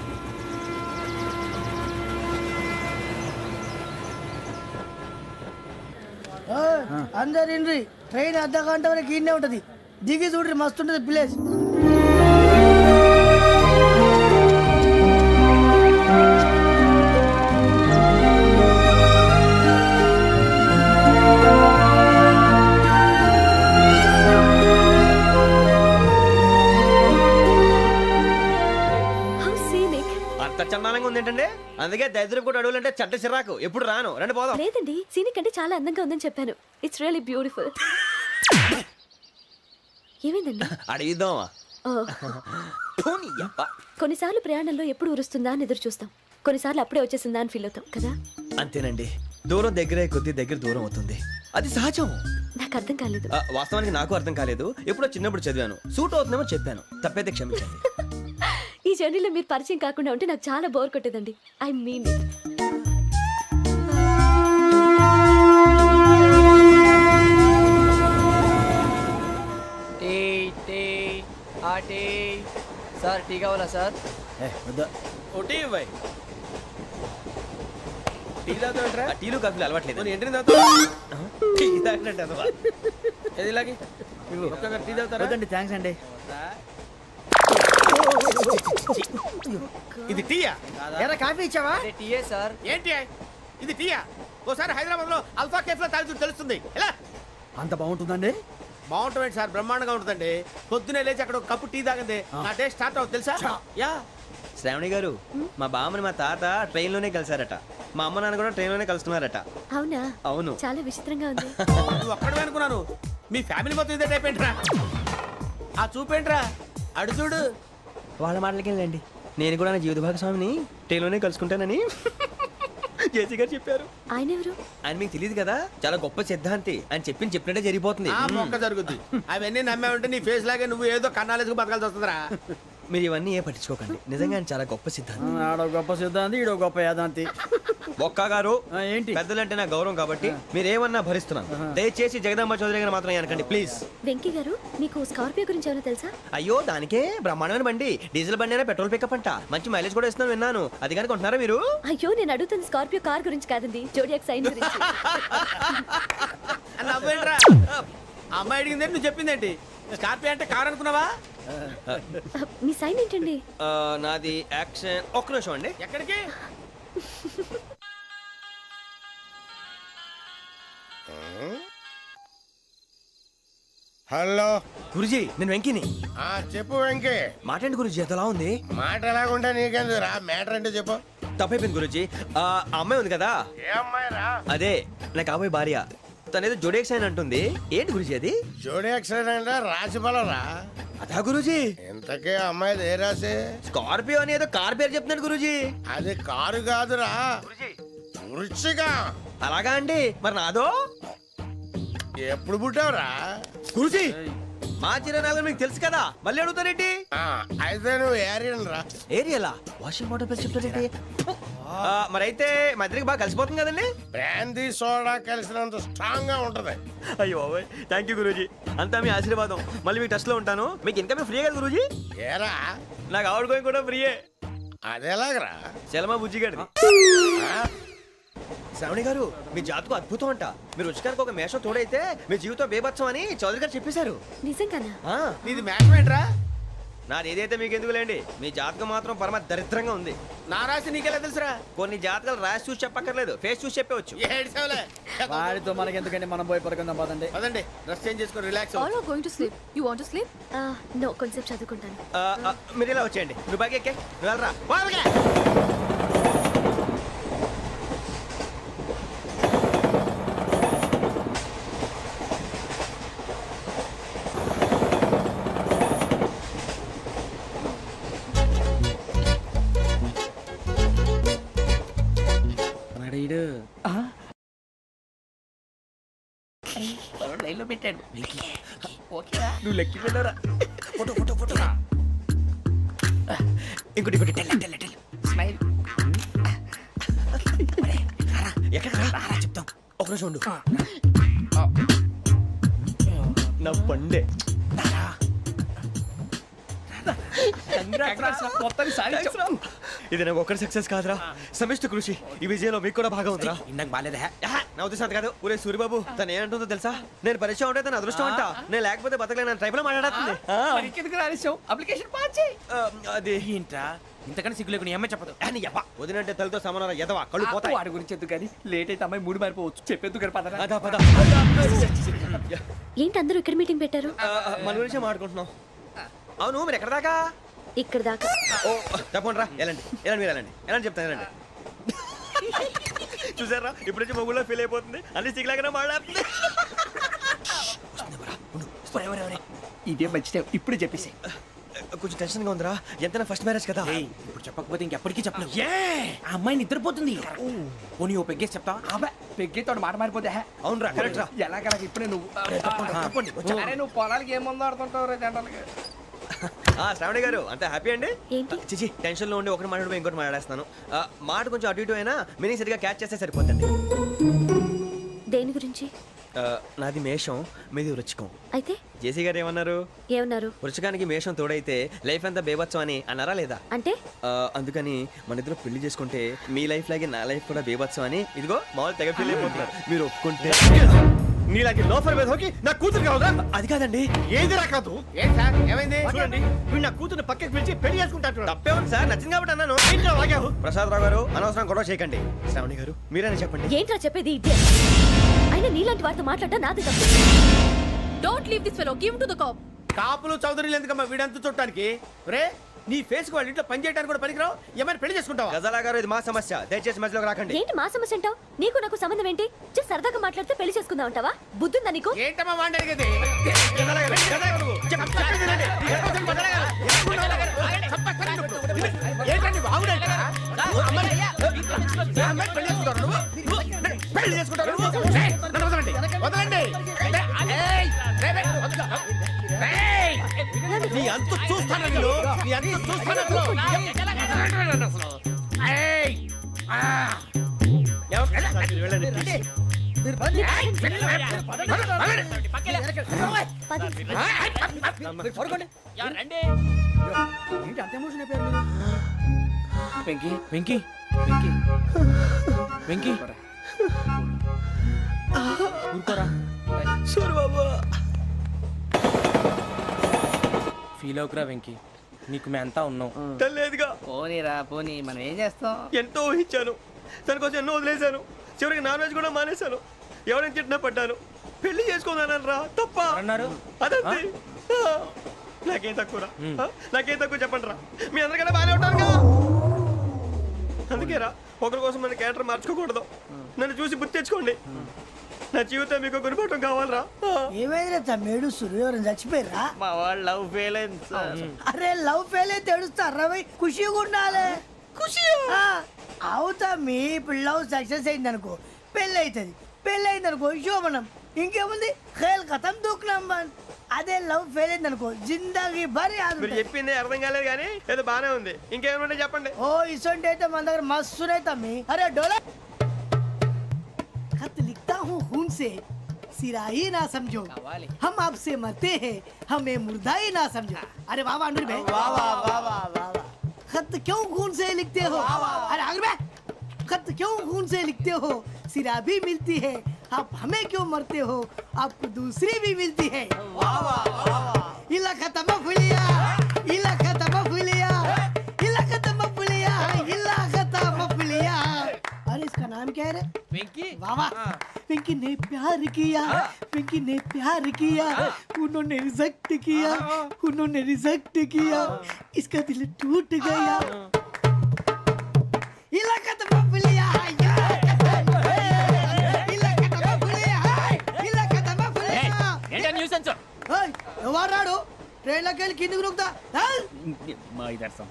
అందరు ఇండ్రి, ట్రైన్ అర్ధ గంట వరకు ఇన్నే ఉంటది. దిగి చూడ్రి, మస్తు ఉంటది ప్లేస్. చందానంగా ఉంది ఏంటంటే, అందుకే దరిద్రం కూడా అడవులంటే చెడ్డ చిరాకు. ఎప్పుడు రాను, రండి పోదాం. లేదండి, సీనిక్ అంటే చాలా అందంగా ఉందని చెప్పాను. It's really beautiful. ఏమైందండి? అడిగిద్దామా? కొన్నిసార్లు ప్రయాణంలో ఎప్పుడు ఉరుస్తుందా అని ఎదురు చూస్తాం, కొన్నిసార్లు అప్పుడే వచ్చేసిందా అని ఫీల్ అవుతాం కదా. అంతేనండి, దూరం దగ్గరే కొద్ది దగ్గర దూరం అవుతుంది. అది సహజం. నాకు అర్థం కాలేదు. వాస్తవానికి నాకు అర్థం కాలేదు. ఎప్పుడో చిన్నప్పుడు చదివాను, సూట్ అవుతుందేమో చెప్పాను, తప్పైతే క్షమించండి. ఈ జర్నీలో మీరు పరిచయం కాకుండా ఉంటే నాకు చాలా బోర్ కొట్టేదండి. ఐ మీన్ సార్ టీ కావాలా సార్? టీ ఇవ్వాయి. టీ తాగుతావుట్రా? టీలు కాఫీలు అలవాట్లేదు. ఏంటి టీ తాగినట్టు ఏది ఇలాగే టీ తాగుతారా? థ్యాంక్స్ అండి. ఇది టీయా? ఎరా కాఫీ ఇచ్చావా? టీయే సార్. ఏంటి ఇది టీయా? ఓసారి హైదరాబాద్ లో అల్ఫా కేఫ్ లో తాగుతూ తెలుస్తుంది. ఎలా అంత బాగుంటుందండి? బాగుంటుంది సార్, బ్రహ్మాండంగా ఉంటుందండి. పొద్దునే లేచి అక్కడ ఒక కప్పు టీ తాగింది నా డే స్టార్ట్ అవుతుంది తెలుసా? యా. శ్రావణి గారు, మా బామ్మని మా తాత ట్రైన్ లోనే కలిసారట. మా అమ్మ నాన్న కూడా ట్రైన్ లోనే కలుస్తున్నారట. అవునా? అవును. చాలా విచిత్రంగా ఉంది. నువ్వు ఒక్కడే అనుకున్నాను, మీ ఫ్యామిలీ మొత్తం ఇదే టైప్ ఏంట్రా? ఆ చూపేంట్రా, అడు చూడు. వాళ్ళ మాటలకి వెళ్ళండి. నేను కూడా నా జీవిత భాగస్వామిని ట్రైన్ లోనే కలుసుకుంటానని జేసీ గారు చెప్పారు. ఆయన ఎవరు? ఆయన మీకు తెలియదు కదా, చాలా గొప్ప సిద్ధాంతి అని చెప్పినట్టే జరిగిపోతుంది. మొక్క జరుగుద్ది. అవన్నీ నమ్మే ఉంటే నీ ఫేస్ లాగే నువ్వు ఏదో కన్నాలేసుకు బతకాల్సి వస్తుందిరా. మీరు ఇవన్నీ ఏ పట్టించుకోకండి, నిజంగా ఆయన చాలా గొప్ప సిద్ధాంతి. ఆడో గొప్ప సిద్ధాంతి, ఈడో గొప్ప యాదాంతి. ఒక్క గారు ఏంటి? పెద్దలంటే నా గౌరవం కాబట్టి మీరు ఏమన్నా భరిస్తున్నాను. దయచేసి జగదాంబ చౌదరి గారు మాత్రం అనకండి ప్లీజ్. వెంకీ గారు, మీకు స్కార్పియో గురించి ఏమైనా తెలుసా? అయ్యో దానికే బ్రహ్మాండమైన బండి, డీజిల్ బండి అయినా పెట్రోల్ పికప్ అంట, మంచి మైలేజ్ కూడా ఇస్తున్నాను విన్నాను. అది కానీ కొంటున్నారా మీరు? అయ్యో నేను అడుగుతుంది స్కార్పియో కార్ గురించి కాదండి, జోడియాక్ సైన్ గురించి. అమ్మాయి అడిగింది నువ్వు చెప్పిందేంటి? స్కార్పియో అంటే కార్ అనుకున్నావా? మీ సైన్ ఏంటండి? నాది యాక్షన్. ఒక్క నిమిషం అండి. ఎక్కడికి? హలో గురుజీ నేను వెంకిని. చెప్పు వెంకీ. మాట్లాడండి గురుజీ, ఎంతలా ఉంది? మాట ఎలాగుంటా నీకెందుకు రా, మ్యాటర్ అంటే చెప్పు. తప్పైపోయింది గురుజీ. ఆ అమ్మాయి ఉంది కదా, ఏ అమ్మాయి రా? అదే నా కాబోయే భార్య. తనేదో జోడేక్స్ అని అంటుంది. ఏంటి గురుజీ అది? జోడి యాక్సిడెంట్ రాసి బలరా. అదా గురుజీ, ఇంతకే అమ్మాయి ఏ రాసి? స్కార్పియో అని ఏదో కార్ పేరు చెప్తున్నాడు గురుజీ. అది కారు కాదురా, వృచ్చిక. అలాగా అండి, మరి నాదో? ఎప్పుడు పుట్టావురా? గురుజీ మా చిరనాలు మీకు తెలుసు కదా, మళ్ళీ అడుగుతారేంటి? అయితే నువ్వు ఏరియన్ రా. ఏరియలా? వాషింగ్ వాటర్ పేరు చెప్తారేంటి? మరైతే మా ఇద్దరికి బాగా కలిసిపోతుంది కదండి. బ్రాందీ సోడా కలిసినంత స్ట్రాంగ్ గా ఉంటది. అయ్యో థ్యాంక్ యూ గురూజీ, అంతా మీ ఆశీర్వాదం. మళ్ళీ మీకు టచ్ లో ఉంటాను. మీకు ఇన్కమ్ ఫ్రీ కదా గురూజీ? ఏరా నాకు ఆవిడ గోయింగ్ కూడా ఫ్రీయే. అదేలాగరా? చలమా బుజ్జి గారిది. శ్రావణి గారు, మీ జాతకు అద్భుతం అంట. మీరు రుచికారికి ఒక మేషం తోడైతే మీ జీవితం బేబత్సం అని చౌదరి గారు చెప్పేశారు. నిజంగానా? నీది మేషం ఏంట్రా? నాది ఏదైతే మీకు ఎందుకులేండి, మీ జాతకం మాత్రం పరమ దరిద్రంగా ఉంది. నా రాసి నీకెలా తెలుసురా? కొన్ని జాతకాలు రాసి చూసి చెప్పక్కర్లేదు, ఫేస్ చూసి చెప్పవచ్చు. వాడితో మనకి ఎందుకంటే మనం పోయి పడుకుందాం పదండి. అదండి, డ్రెస్ చేంజ్ చేసుకొని relax. All are going to sleep. You want to sleep? No, కొంచెం చదువుకుంటాను. మీరు ఇలా వచ్చేయండి. నువ్వు బాగా ఎక్కే, నువ్వు వెళ్ళరా. లైన్లో పెట్టాడు. నువ్వు లెక్కి వెళ్ళరా. Photo photo photo. ఇంకోటి ఇంకోటి. Tell smile. ఎక్కడ చెప్తాం. ఒక రోజు ఉండు. నా పండే. ఇది నాకు ఒక్కరి సక్సెస్ కాదురా, సమిష్టి కృషి. ఈ విజయంలో మీకు కూడా భాగం ఉందిరా. ఇందాక బాగాలేదా? నా ఉద్దేశం అంత కాదు. ఊరే సూర్యబాబు, తను ఏమంటుందో తెలుసా? నేను పరిచయం ఉంటే తన అదృష్టం అంట. నేను లేకపోతే బతకలేను ట్రైబ్ లో మాట్లాడుతుంది. ఎందుకు రాలేసావు? అప్లికేషన్ పాస్ చేయి. అది ఏంట్రా ఇంతకన్నా సిగ్గు లేకుండా ఏమై చెప్పదు. వదినంటే తలతో సమానం ఎదవా, కళ్ళు పోతాయి. వాడి గురించి ఎందుకు కానీ లేట్ అయితే అమ్మాయి మూడు మారిపోవచ్చు. చెప్పేందుకు కానీ పదరా. అదా పద. ఏంటి అందరూ ఇక్కడ మీటింగ్ పెట్టారు? మన గురించే మాట్లాడుకుంటున్నాం. అవును, మీరు ఎక్కడ దాకా? ఇక్కడ దాకా. ఓ తప్పకుండా రా, వెళ్ళండి వెళ్ళండి, మీరు వెళ్ళండి వెళ్ళండి, చెప్తాను వెళ్ళండి. చూసారా, ఇప్పుడు నుంచి మొగుల్లో ఫీల్ అయిపోతుంది. అన్ని సిగ్లాగానే మాట్లాడుతుంది. ఇదే మంచి టైం, ఇప్పుడు చెప్పేసి. కొంచెం టెన్షన్ గా ఉందిరా, ఎంతైనా ఫస్ట్ మ్యారేజ్ కదా. ఇప్పుడు చెప్పకపోతే ఇంకెప్పటికీ చెప్పలేవు. ఆ అమ్మాయి నిద్రపోతుంది. పోనీ ఓ పెగ్గేసి చెప్తా. పెగ్గేతో మాట మారిపోతే. అవునరా, కరెక్ట్ రా. ఎలాగలా ఇప్పుడే నువ్వు అరే నువ్వు పొలాలకి ఏం ముందు ఆడుతుంటావు రే జనరల్గా. శ్రావణి గారు, అంత హ్యాపీ అండి? ఏంటి? చిచి, టెన్షన్ లో ఉండి ఒకటి మాట్లాడిపోయి ఇంకోటి మాట్లాడేస్తాను. మాట కొంచెం అటు ఇటు అయినా మీనింగ్ సరిగా క్యాచ్ చేస్తే సరిపోతుంది. దేని గురించి? నాది మేషం, మీది వృచ్చికం. అయితే జేసీ గారు ఏమన్నారు? ఏమన్నారు? వృచ్చికానికి మేషం తోడైతే లైఫ్ అంతా బేబత్సం అని అన్నారా లేదా? అంటే అందుకని మన ఇద్దరు పెళ్లి చేసుకుంటే మీ లైఫ్ లాగే నా లైఫ్ కూడా బేబత్సం అని ఇదిగో మామూలు తెగ ఫీల్ అయిపోతున్నారు. మీరు ఒప్పుకుంటే నీలాంటి లోఫర్ మీద హోకి నా కూతురు కావదా? అది కాదండి. ఏది రాకాదు. ఏంటి సార్, ఏమైంది? చూడండి, వీడు నా కూతురు పక్కకి పిలిచి పెళ్లి చేసుకుంటాడు. తప్పే ఉంది సార్, నచ్చింది కాబట్టి అన్నాను. ప్రసాద్ రావు గారు, అనవసరం గొడవ చేయకండి. శ్రావణి గారు, మీరైనా చెప్పండి. ఏంట్రా చెప్పేది? అయినా నీలాంటి వారితో మాట్లాడటం నాది తప్పు. Don't leave this fellow. Give him to the cop. కాపులు చౌదరులు ఎందుకమ్మా వీడంతా చుట్టానికి? రే, నీ ఫేస్ కు వాళ్ళ ఇంట్లో పని చేయడానికి కూడా పనికిరావు. ఏమైనా పెళ్లి చేసుకుంటావా? గజాలా గారు, ఇది మా సమస్య, దయచేసి మధ్యలోకి రాకండి. ఏంటి మా సమస్య అంటావు? నీకు నాకు సంబంధం ఏంటి? జస్ట్ సరదాగా మాట్లాడితే పెళ్లి చేసుకుందాం అంటావా? బుద్ధుందా నీకు? ఏంటమ్మా వాడేది? పెళ్లి చేసుకుంటారు. నీ అంత చూస్తాను, నీ అంత చూస్తాను. వెంకీ వెంకీ వెంకీ వెంకీ ఊరుకోరా. సూర్యబాబు, ఫీల్ అవుకురా వెంకీ, నీకు మేమంతా ఉన్నాం. తెలియదుగా. పోనీరా పోనీ, మనం ఏం చేస్తాం? ఎంతో ఊహించాను, దానికోసం ఎన్నో వదిలేశాను. చివరికి నాన్ వెజ్ కూడా మానేశాను. ఎవరైనా తిట్టినా పడ్డాను. పెళ్లి చేసుకున్నానరా తప్ప అన్నారు అదంతే నాకేం తక్కువరా నాకేం తక్కువ చెప్పండి రా మీ అందరికన్నా బాగానే ఉంటారుగా అందుకేరా ఒకరి కోసం మన క్యారెక్టర్ మార్చుకోకూడదు నన్ను చూసి గుర్తు తెచ్చుకోండి నా జీవితం మీకు గురిపటం కావాలరా ఏమైందిరా తమ్మేడు ఎవరైనా చచ్చిపోయిరా మా వాళ్ళు లవ్ ఫెయిల్ అయింది అరే లవ్ ఫెయిల్ అయితే ఏడుస్తారా భయ్ ఖుషిగా ఉండాలి ఖుషి అవుతా మీ ఇప్పుడు లవ్ సక్సెస్ అయింది అనుకో పెళ్ళి అవుతుంది పెళ్ళి అయింది అనుకో శోభనం ఇంకేముంది ఖేల్ కథం దూకునాం బాన్ అదే లవ్ ఫెయిల్ అయింది అనుకో జిందాగీ భారీ మీరు చెప్పింది అర్థం కాలేదు కానీ ఏదో బానే ఉంది ఇంకేమైనా చెప్పండి ఓ ఇసొంటి అయితే మన దగ్గర మస్తు తమ్మి అరే డోలా खत लिखता हूँ खून से सिरा ही ना समझो हम आपसे मरते हैं हमें मुर्दा ही ना समझो अरे वाह वाह अनुर भाई वाह वाह वाह वाह वाह खत क्यों खून से लिखते हो अरे अनुर भाई खत क्यों खून से लिखते हो सिरा भी मिलती है आप हमें क्यों मरते हो आपको दूसरी भी मिलती है वाह वाह वाह इला खत्म फुलिया इला खत्म फुलिया इला खत्म फुलिया इला खत्म फुलिया अरे इसका नाम क्या है रे వెంకీ वाह वाह पिंकी ने प्यार किया पिंकी ने प्यार किया उन्होंने रिजेक्ट किया उन्होंने रिजेक्ट किया इसका दिल टूट गया इलाका तो बबलिया इलाका तो बबलिया इलाका तो बबलिया ఏంటా న్యూసెన్స్ ओए ఎవరాడు ట్రైన్ లోకి వెళ్ళి కిందకి నొక్కుతా మా ఇదర్శం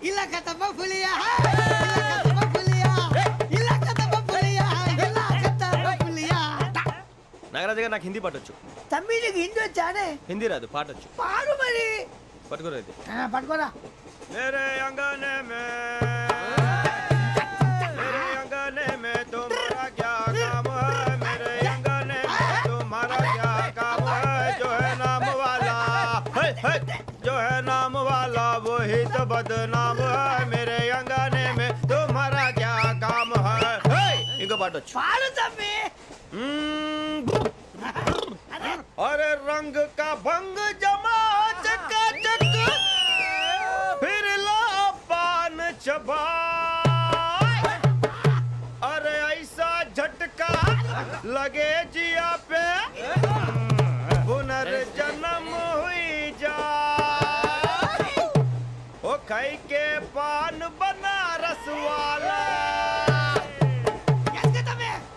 ఇలాకా तो बबलिया इलाका तो बबलिया इलाका तो बबलिया इलाका तो बबलिया నాగరాజు గారు నాకు హిందీ పాటొచ్చు తమ్మి నీకు హిందీ వచ్చానే హిందీ రాదు పాటొచ్చు పాడు మరి పట్టుకోరైతే పట్టుకోరా मेरे अंगने में मेरे अंगने में तुम्हारा क्या काम है मेरे अंगने में तुम्हारा क्या काम है जो है नाम वाला जो है नाम वाला वही तो बदनाम है मेरे अंगने में तुम्हारा क्या काम है इनको पाटो పాడు తమ్మి अरे रंग का भंग जमा चकाचक फिर ला पान चबा अरे ऐसा झटका लगे जिया पे पुनर्जन्म हुई जा ओ खाई के पान बनारस वाला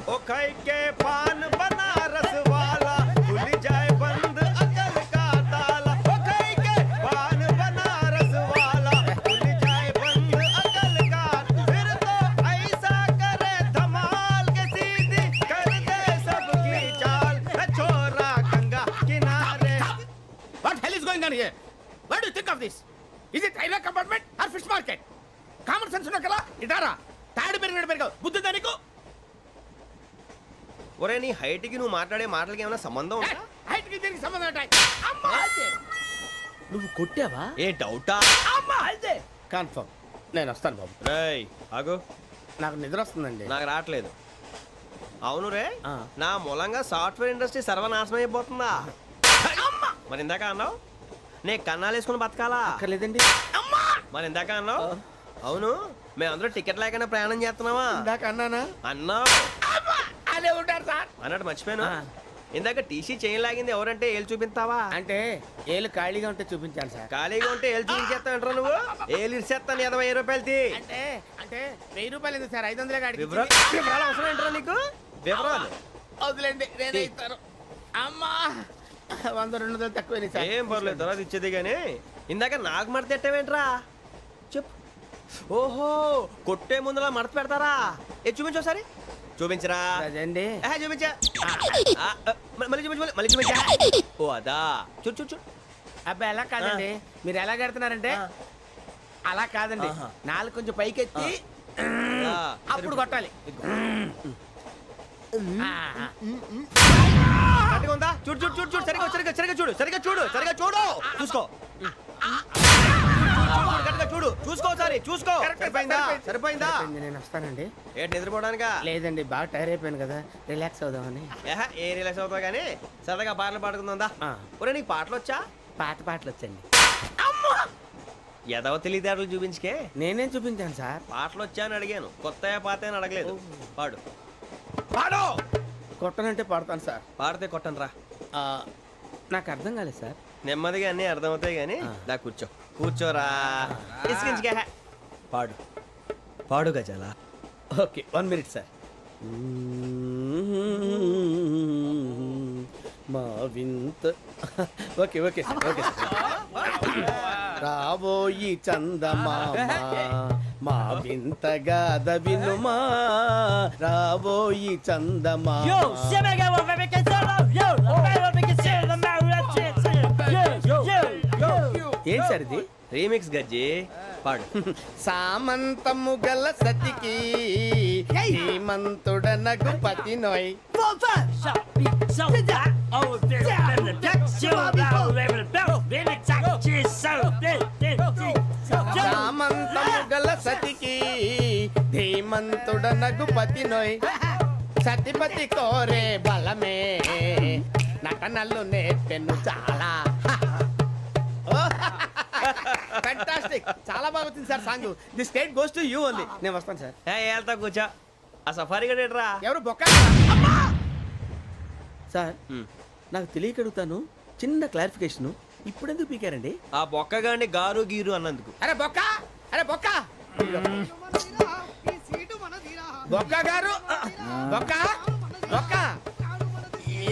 ओ खाई के पान बनारस वाला खुल जाए बंद अकल का ताला ओ खाई के पान बनारस वाला खुल जाए बंद अकल का फिर तो ऐसा करे धमाल के सीधी कर दे सबकी चाल छोरा गंगा किनारे What hell is going on here? What do you think of this? Is it railway compartment or fish market? Common sense ఉన్న కదా ఇటారా తాడు పెరిగావు బుద్ధి దానికి ఒరే నీ హైట్ కి నువ్వు మాట్లాడే మాటలకి ఏమైనా సంబంధం ఉందా హైట్ కి దీనికి సంబంధం ఉంటాయి అమ్మా నువ్వు కొట్టావా ఏ డౌటా అమ్మా అయితే కన్ఫర్మ్ నేను వస్తాను బాబు రేయ్ ఆగు నాకు నిద్ర వస్తుందండి నాకు రావట్లేదు అవును రే ఆ. నా మూలంగా సాఫ్ట్వేర్ ఇండస్ట్రీ సర్వనాశనం అయిపోతుందా మరి ఇందాక అన్నావు నే కన్నాలు వేసుకుని బతకాలా అక్కర్లేదండి మరి ఇందాక అన్నావు అవును మేమందరూ టికెట్ లేకుండా ప్రయాణం చేస్తున్నావా ఇందాక అన్నానా అన్నావు అదే ఉంటారు సార్ అన్నట్టు మర్చిపోయాను ఆ. ఇందాక టీసీ చైన్ లాగింది ఎవరంటే ఏళ్ళు చూపిస్తావా అంటే ఏళ్ళు ఖాళీగా ఉంటే చూపించాలి సార్ ఖాళీగా ఉంటే ఏళ్ళు చూపించేస్తావు నువ్వు ఏళ్ళు ఇచ్చేస్తాను 20 రూపాయలు తీ అంటే అంటే 1000 రూపాయలు ఎందుకు సార్ 500 కాడికి వివరాలు అవసరం ఏంటరా నీకు వివరాలు వదిలేండి నేనే ఇస్తాను అమ్మా 100 200 తక్కువ సార్ ఏం పర్లేదు తర్వాత ఇచ్చేది కానీ ఇందాక నాకు మడత ఎట్టవేంట్రా చెప్పు ఓహో కొట్టే ముందులా మడత పెడతారా ఏ చూపించు ఒకసారి చూపించరా అదండి చూపించా మళ్ళీ చూపించు మళ్ళీ చూపించా ఓ అదా చూడు చూడు చూడు అబ్బాయి ఎలా కాదండి మీరు ఎలా కడుతున్నారంటే అలా కాదండి నాలుగు కొంచెం పైకెత్తి అప్పుడు కొట్టాలి కరెక్ట్గా ఉందా చూడు చూడు చూడు చూడు సరిగా సరిగా సరిగా చూడు సరిగా చూడు సరిగా చూడు చూసుకో కరెక్ట్గా చూడు చూసుకో ఒకసారి చూసుకో సరిపోయిందా సరిపోయిందా నేను వస్తానండి ఏంటి నిద్రపోవడానికా లేదండి బాగా టైర్ అయిపోయాను కదా రిలాక్స్ అవుదామని ఏ రిలాక్స్ అవుతావు కానీ సరదాగా పాటలు పాడుకుందా ఒరే నీకు పాటలు వచ్చా పాత పాటలు వచ్చండి ఎదవ తెలివితేటలు చూపించుకే నేనేం చూపించాను సార్ పాటలు వచ్చా అని అడిగాను కొత్త పాత అని అడగలేదు పాడు పాడు కొట్టనంటే పడతాను సార్. పాడితే కొట్టను రా. నాకు అర్థం కాలేదు సార్. నెమ్మదిగా అన్నీ అర్థమవుతాయి కానీ దా కూర్చో. కూర్చోరా. ఇసుకించుకే. పాడు పాడు గజాల. Okay 1 minute sir. మా వింత okay okay sir okay sir. రాబోయి చందమామ మా వింత గాథ వినుమా, రాబోయి చందమామ. ఏంటి సార్ ఇది? రీమిక్స్ గజ్జి. పాడు. సామంతము గల సతికి హేమంతుడనగు పతి నోయ్. సామంతము గల సతికి ధీమంతుడనగు పతి నోయ్. సతిపతి కోరే బలమే నటనలు నేర్పెను చాలా. ఫ్యాంటాస్టిక్, చాలా బాగా వచ్చింది sir song. The state goes to you only. నేను వస్తాను సార్. వెళ్తా కూర్చో. ఆ సఫారీ గడేట్రా. ఎవరు బొక్క సార్? నాకు తెలియక అడుగుతాను, చిన్న క్లారిఫికేషన్. ఇప్పుడెందుకు పీకారండి? ఆ బొక్కగాండి గారు గీరు అన్నందుకు. అరే బొక్క, అరే బొక్క, బొక్క గారు, బొక్క బొక్క.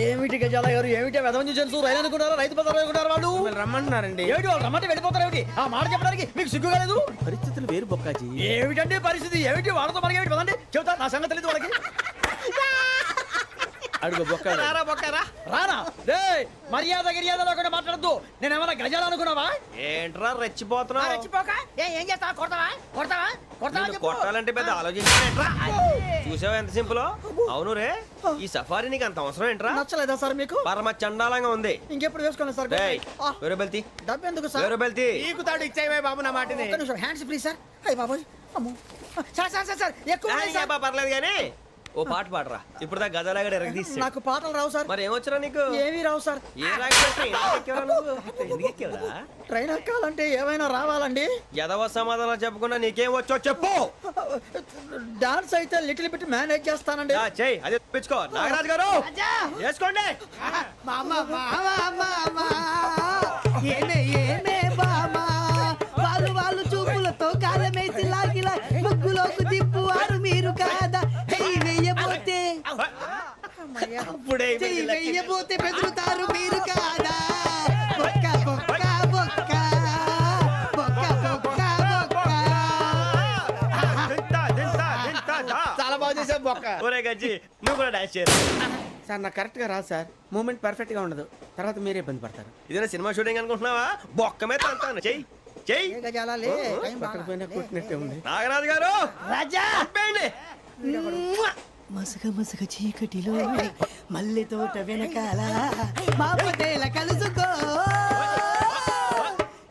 ఏమిటి గజాల గారు, ఏమిటి వెదవని తెలుసు? రైలు అనుకున్నారా, రైతు బజార్ అనుకున్నారు వాళ్ళు? రమ్మంటున్నారండి. ఏమిటి వాళ్ళు రమ్మంటే వెళ్ళిపోతారు? ఏమిటి ఆ మాట చెప్పడానికి మీకు సిగ్గు కాలేదు? పరిస్థితులు వేరు బొక్కాజీ. ఏమిటండి పరిస్థితి? ఏమిటి వాళ్ళతో మనకి ఏమిటి? పదండి చెబుతా, నా సంగతి తెలియదు వాళ్ళకి. అడుగు బొక్క. రారా బొక్కరా. రానా రే, మర్యాద గిర్యాద లేకుండా మాట్లాడద్దు. నేనేమన్నా గజాలు అనుకున్నావా? ఏంట్రా రెచ్చిపోతున్నావు? రెచ్చిపోక ఏం చేస్తావా? కొడతావా కొడతావా కొడతావా నిన్ను చెప్పు. కొట్టాలంటే పెద్ద ఆలోచించానేంట్రా. చూసావా ఎంత సింపుల్? అవును రే, ఈ సఫారీ నీకు అంత అవసరం ఏంట్రా? నచ్చలేదా సార్ మీకు? పరమ చండాలంగా ఉంది. ఇంకెప్పుడు వేసుకోండి సార్. డేయ్, వేరే బెల్తి. డబ్బు ఎందుకు సార్? వేరే బెల్తి. నీకు తాడు ఇచ్చాయి బాబు నా మాటని. ఒక్క నిమిషం, హ్యాండ్స్ ప్లీజ్ సార్. అయ్యి బాబోయ్, అమ్మో. సార్ సార్ సార్ సార్ ఎక్కువ ఉన్నాయి సార్. పర్లేదు కానీ ఓ పాట పాడరా. ఇప్పుడు దా గదలాగడ ఎరగదీసి. నాకు పాటలు రావు సార్. మరి ఏమొచ్చరా నీకు? ఏమీ రావు సార్. ఏ రాకెవరా? ట్రైన్ ఎక్కాలంటే ఏమైనా రావాలండి. ఎదవ సమాధానం చెప్పకుండా నీకేం వచ్చో చెప్పు. డాన్స్ అయితే లిటిల్ బిట్ మేనేజ్ చేస్తానండి. చెయ్యి, అదే తెప్పించుకో. నాగరాజు గారు వేసుకోండి. వాళ్ళు చూపులతో కాలమేసి లాగిలా ముగ్గులోకి దిప్పువారు మీరు కాదా? వెయ్యబోతే బెదురుతారు మీరు కాదా? బొక్క బొక్క బొక్క బొక్క బొక్క బొక్క. చాలా బాగా చేసావు బొక్క. ఒరే గజ్జి, నువ్వు కూడా డాన్స్ చేయరు. సార్ నాకు కరెక్ట్ గా రాదు సార్. మూమెంట్ పర్ఫెక్ట్ గా ఉండదు, తర్వాత మీరే ఇబ్బంది పడతారు. ఇదేనా సినిమా షూటింగ్ అనుకుంటున్నావా? బొక్క మీద అంటాను. చెయ్యి చెయ్యి. గజాలే పక్కన పోయినా కొట్టినట్టే ఉంది. నాగరాజు గారు రాజా చెప్పండి. మసగ మసగ చీకటిలో మల్లె తోట వెనకాల మాపటేల కలుసుకో,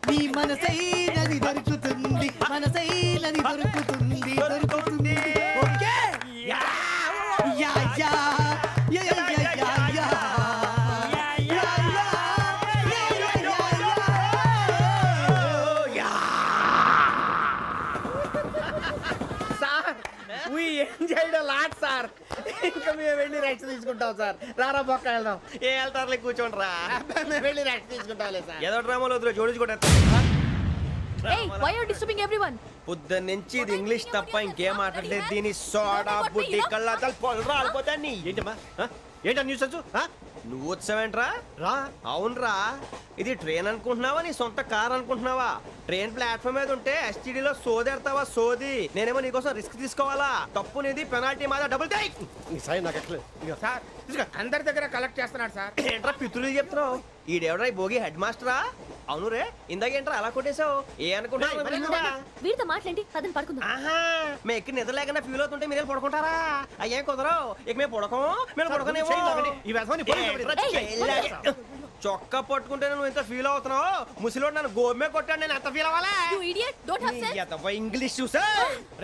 నీ మనసైనది దొరుకుతుంది, మనసైనది దొరుకుతుంది, దొరుకుతుంది. Okay yeah yeah yeah yeah yeah yeah yeah. Lot sir. ఇంకా మేము వెళ్ళి రైట్స్ తీసుకుంటాం సార్. రారా బొక్క వెళ్దాం. ఏ వెళ్తారులే, కూర్చోండి రా. మేము వెళ్ళి రైట్స్ తీసుకుంటాంలే సార్. ఏదో డ్రామాలో వద్దు, జోడించుకుంటా. Hey, why are you disturbing everyone? పొద్దున్న నుంచి ఇది ఇంగ్లీష్ తప్ప ఇంకేం మాట్లాడలేదు. దీని సోడా బుడ్డి కళ్ళ పొలరా ఆడిపోతా. నీ ఏంటమ్మా ఏంటా న్యూస్ వచ్చు? నువ్వు వచ్చావేంట్రా? రా. అవునరా, ఇది ట్రైన్ అనుకుంటున్నావా, నీ సొంత కార్ అనుకుంటున్నావా? ట్రైన్ ప్లాట్ఫామ్ మీద ఉంటే ఎస్టీడీలో సోదేడతావా? సోది. నేనేమో నీకోసం రిస్క్ తీసుకోవాలా? తప్పు నీది, పెనాల్టీ మాదా, డబుల్ టై. సార్ అందరి దగ్గర కలెక్ట్ చేస్తున్నాడు సార్. ఏంట్రా పితులు చెప్తున్నావు? ఈడెవడ్రా ఈ భోగి హెడ్ మాస్టరా? అవును రే, ఇందాకేంట్రా అలా కొట్టేశావు? ఏ అనుకుంటున్నావు? వీరితో మాట్లాడి పదని పడుకుందాం. ఆహా, మేము ఎక్కి నిద్ర లేకుండా ఫీల్ అవుతుంటే మీరు పడుకుంటారా? అయ్యేం కుదరవు. ఇక మేము పడకం, మేము పడకనేమో. చొక్కా పట్టుకుంటే నువ్వు ఎంత ఫీల్ అవుతున్నావు? ముసిలోడు నన్ను గోమే కొట్టాడు, నేను ఎంత ఫీల్ అవ్వాలా? You idiot! Don't have sense. English చూసా.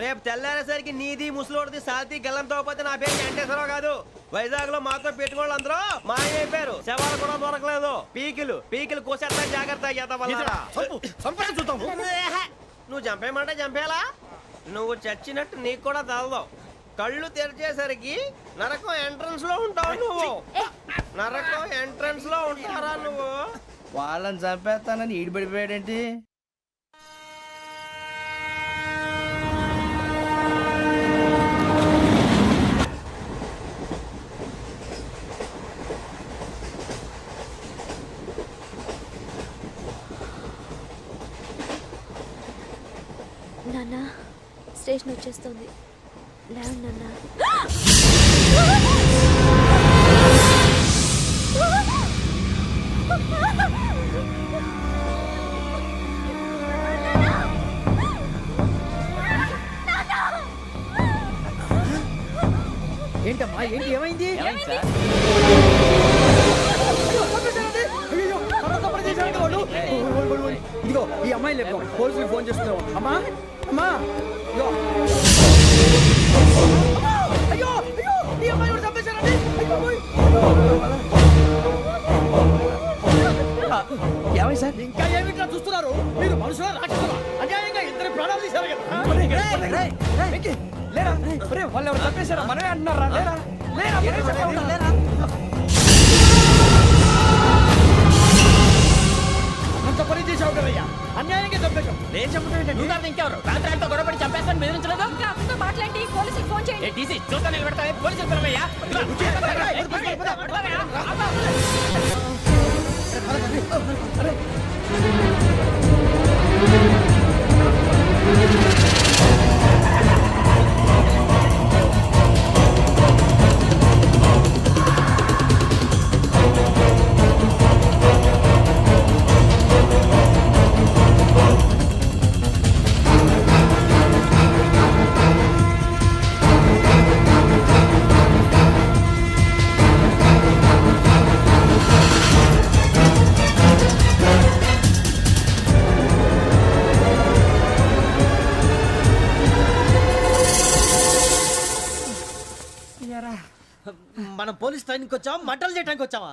రేపు తెల్లారేసరికి నీది ముసలోడిది సాల్తీ గల్లంతో పోతే నా పేరు వెంకటేశ్వరరావు కాదు. వైజాగ్ లో మాతో పెట్టుకోళ్ళు అందరూ మాయమైపోయారు. శవాలు కూడా దొరకలేదు. పీకిలు కోసేస్తా, జాగ్రత్త. నువ్వు చంపేయమంటే చంపేలా? నువ్వు చచ్చినట్టు నీకు కూడా తగదు. కళ్ళు తెరిచేసరికి నరకం ఎంట్రన్స్ లో ఉంటావు నువ్వు. నరకం ఎంట్రన్స్ లో ఉంటారా నువ్వు? వాళ్ళని చంపేస్తానని ఈడిపడిపోయాడేంటి? నాన్న స్టేషన్ వచ్చేస్తుంది, లేవండి నాన్న. ఏంటమ్మా ఏంటి ఏమైంది? ఏమైంది సార్? అయ్యో, తర్వాత పని చేశారంట వాళ్ళు. ఇదిగో ఈ అమ్మాయి లేపు పోలీసులకు ఫోన్ చేస్తున్నావు. అమ్మా అమ్మా ఇదిగో. అయ్యో అయ్యో ఈ అమ్మాయి కూడా చంపేశారండి. అయ్యో, ఓయ్. ఏమైంది సార్? ఇంకా ఏమిట్లా చూస్తున్నారు? మీరు మనుషుల రాక్షసులా? అన్యాయంగా ఇద్దరు ప్రాణాలు తీశారు కదా. లేరా వాళ్ళు ఎవరు చంపేశారా? మనమే అంటున్నారా? లేరా లేరా మనమే చెప్పాము. లేరా అంత పని చేసావు కదయ్యా, అన్యాయంగా చంపేశావు. నేను చెప్పడం ఏంటంటే ఇంకెవరు రాత్రి గొడవపడి చంపేస్తాను బెదిరించలేదు. మాట్లాడి పోలీసులకు ఫోన్ చేయండి. టీసీ చూస్తా నిలబెడతా పోలీసులు పిలవయ్యా. మనం పోలీస్ ట్రైనింగ్ వచ్చావా, మంటలు చేయడానికి వచ్చావా?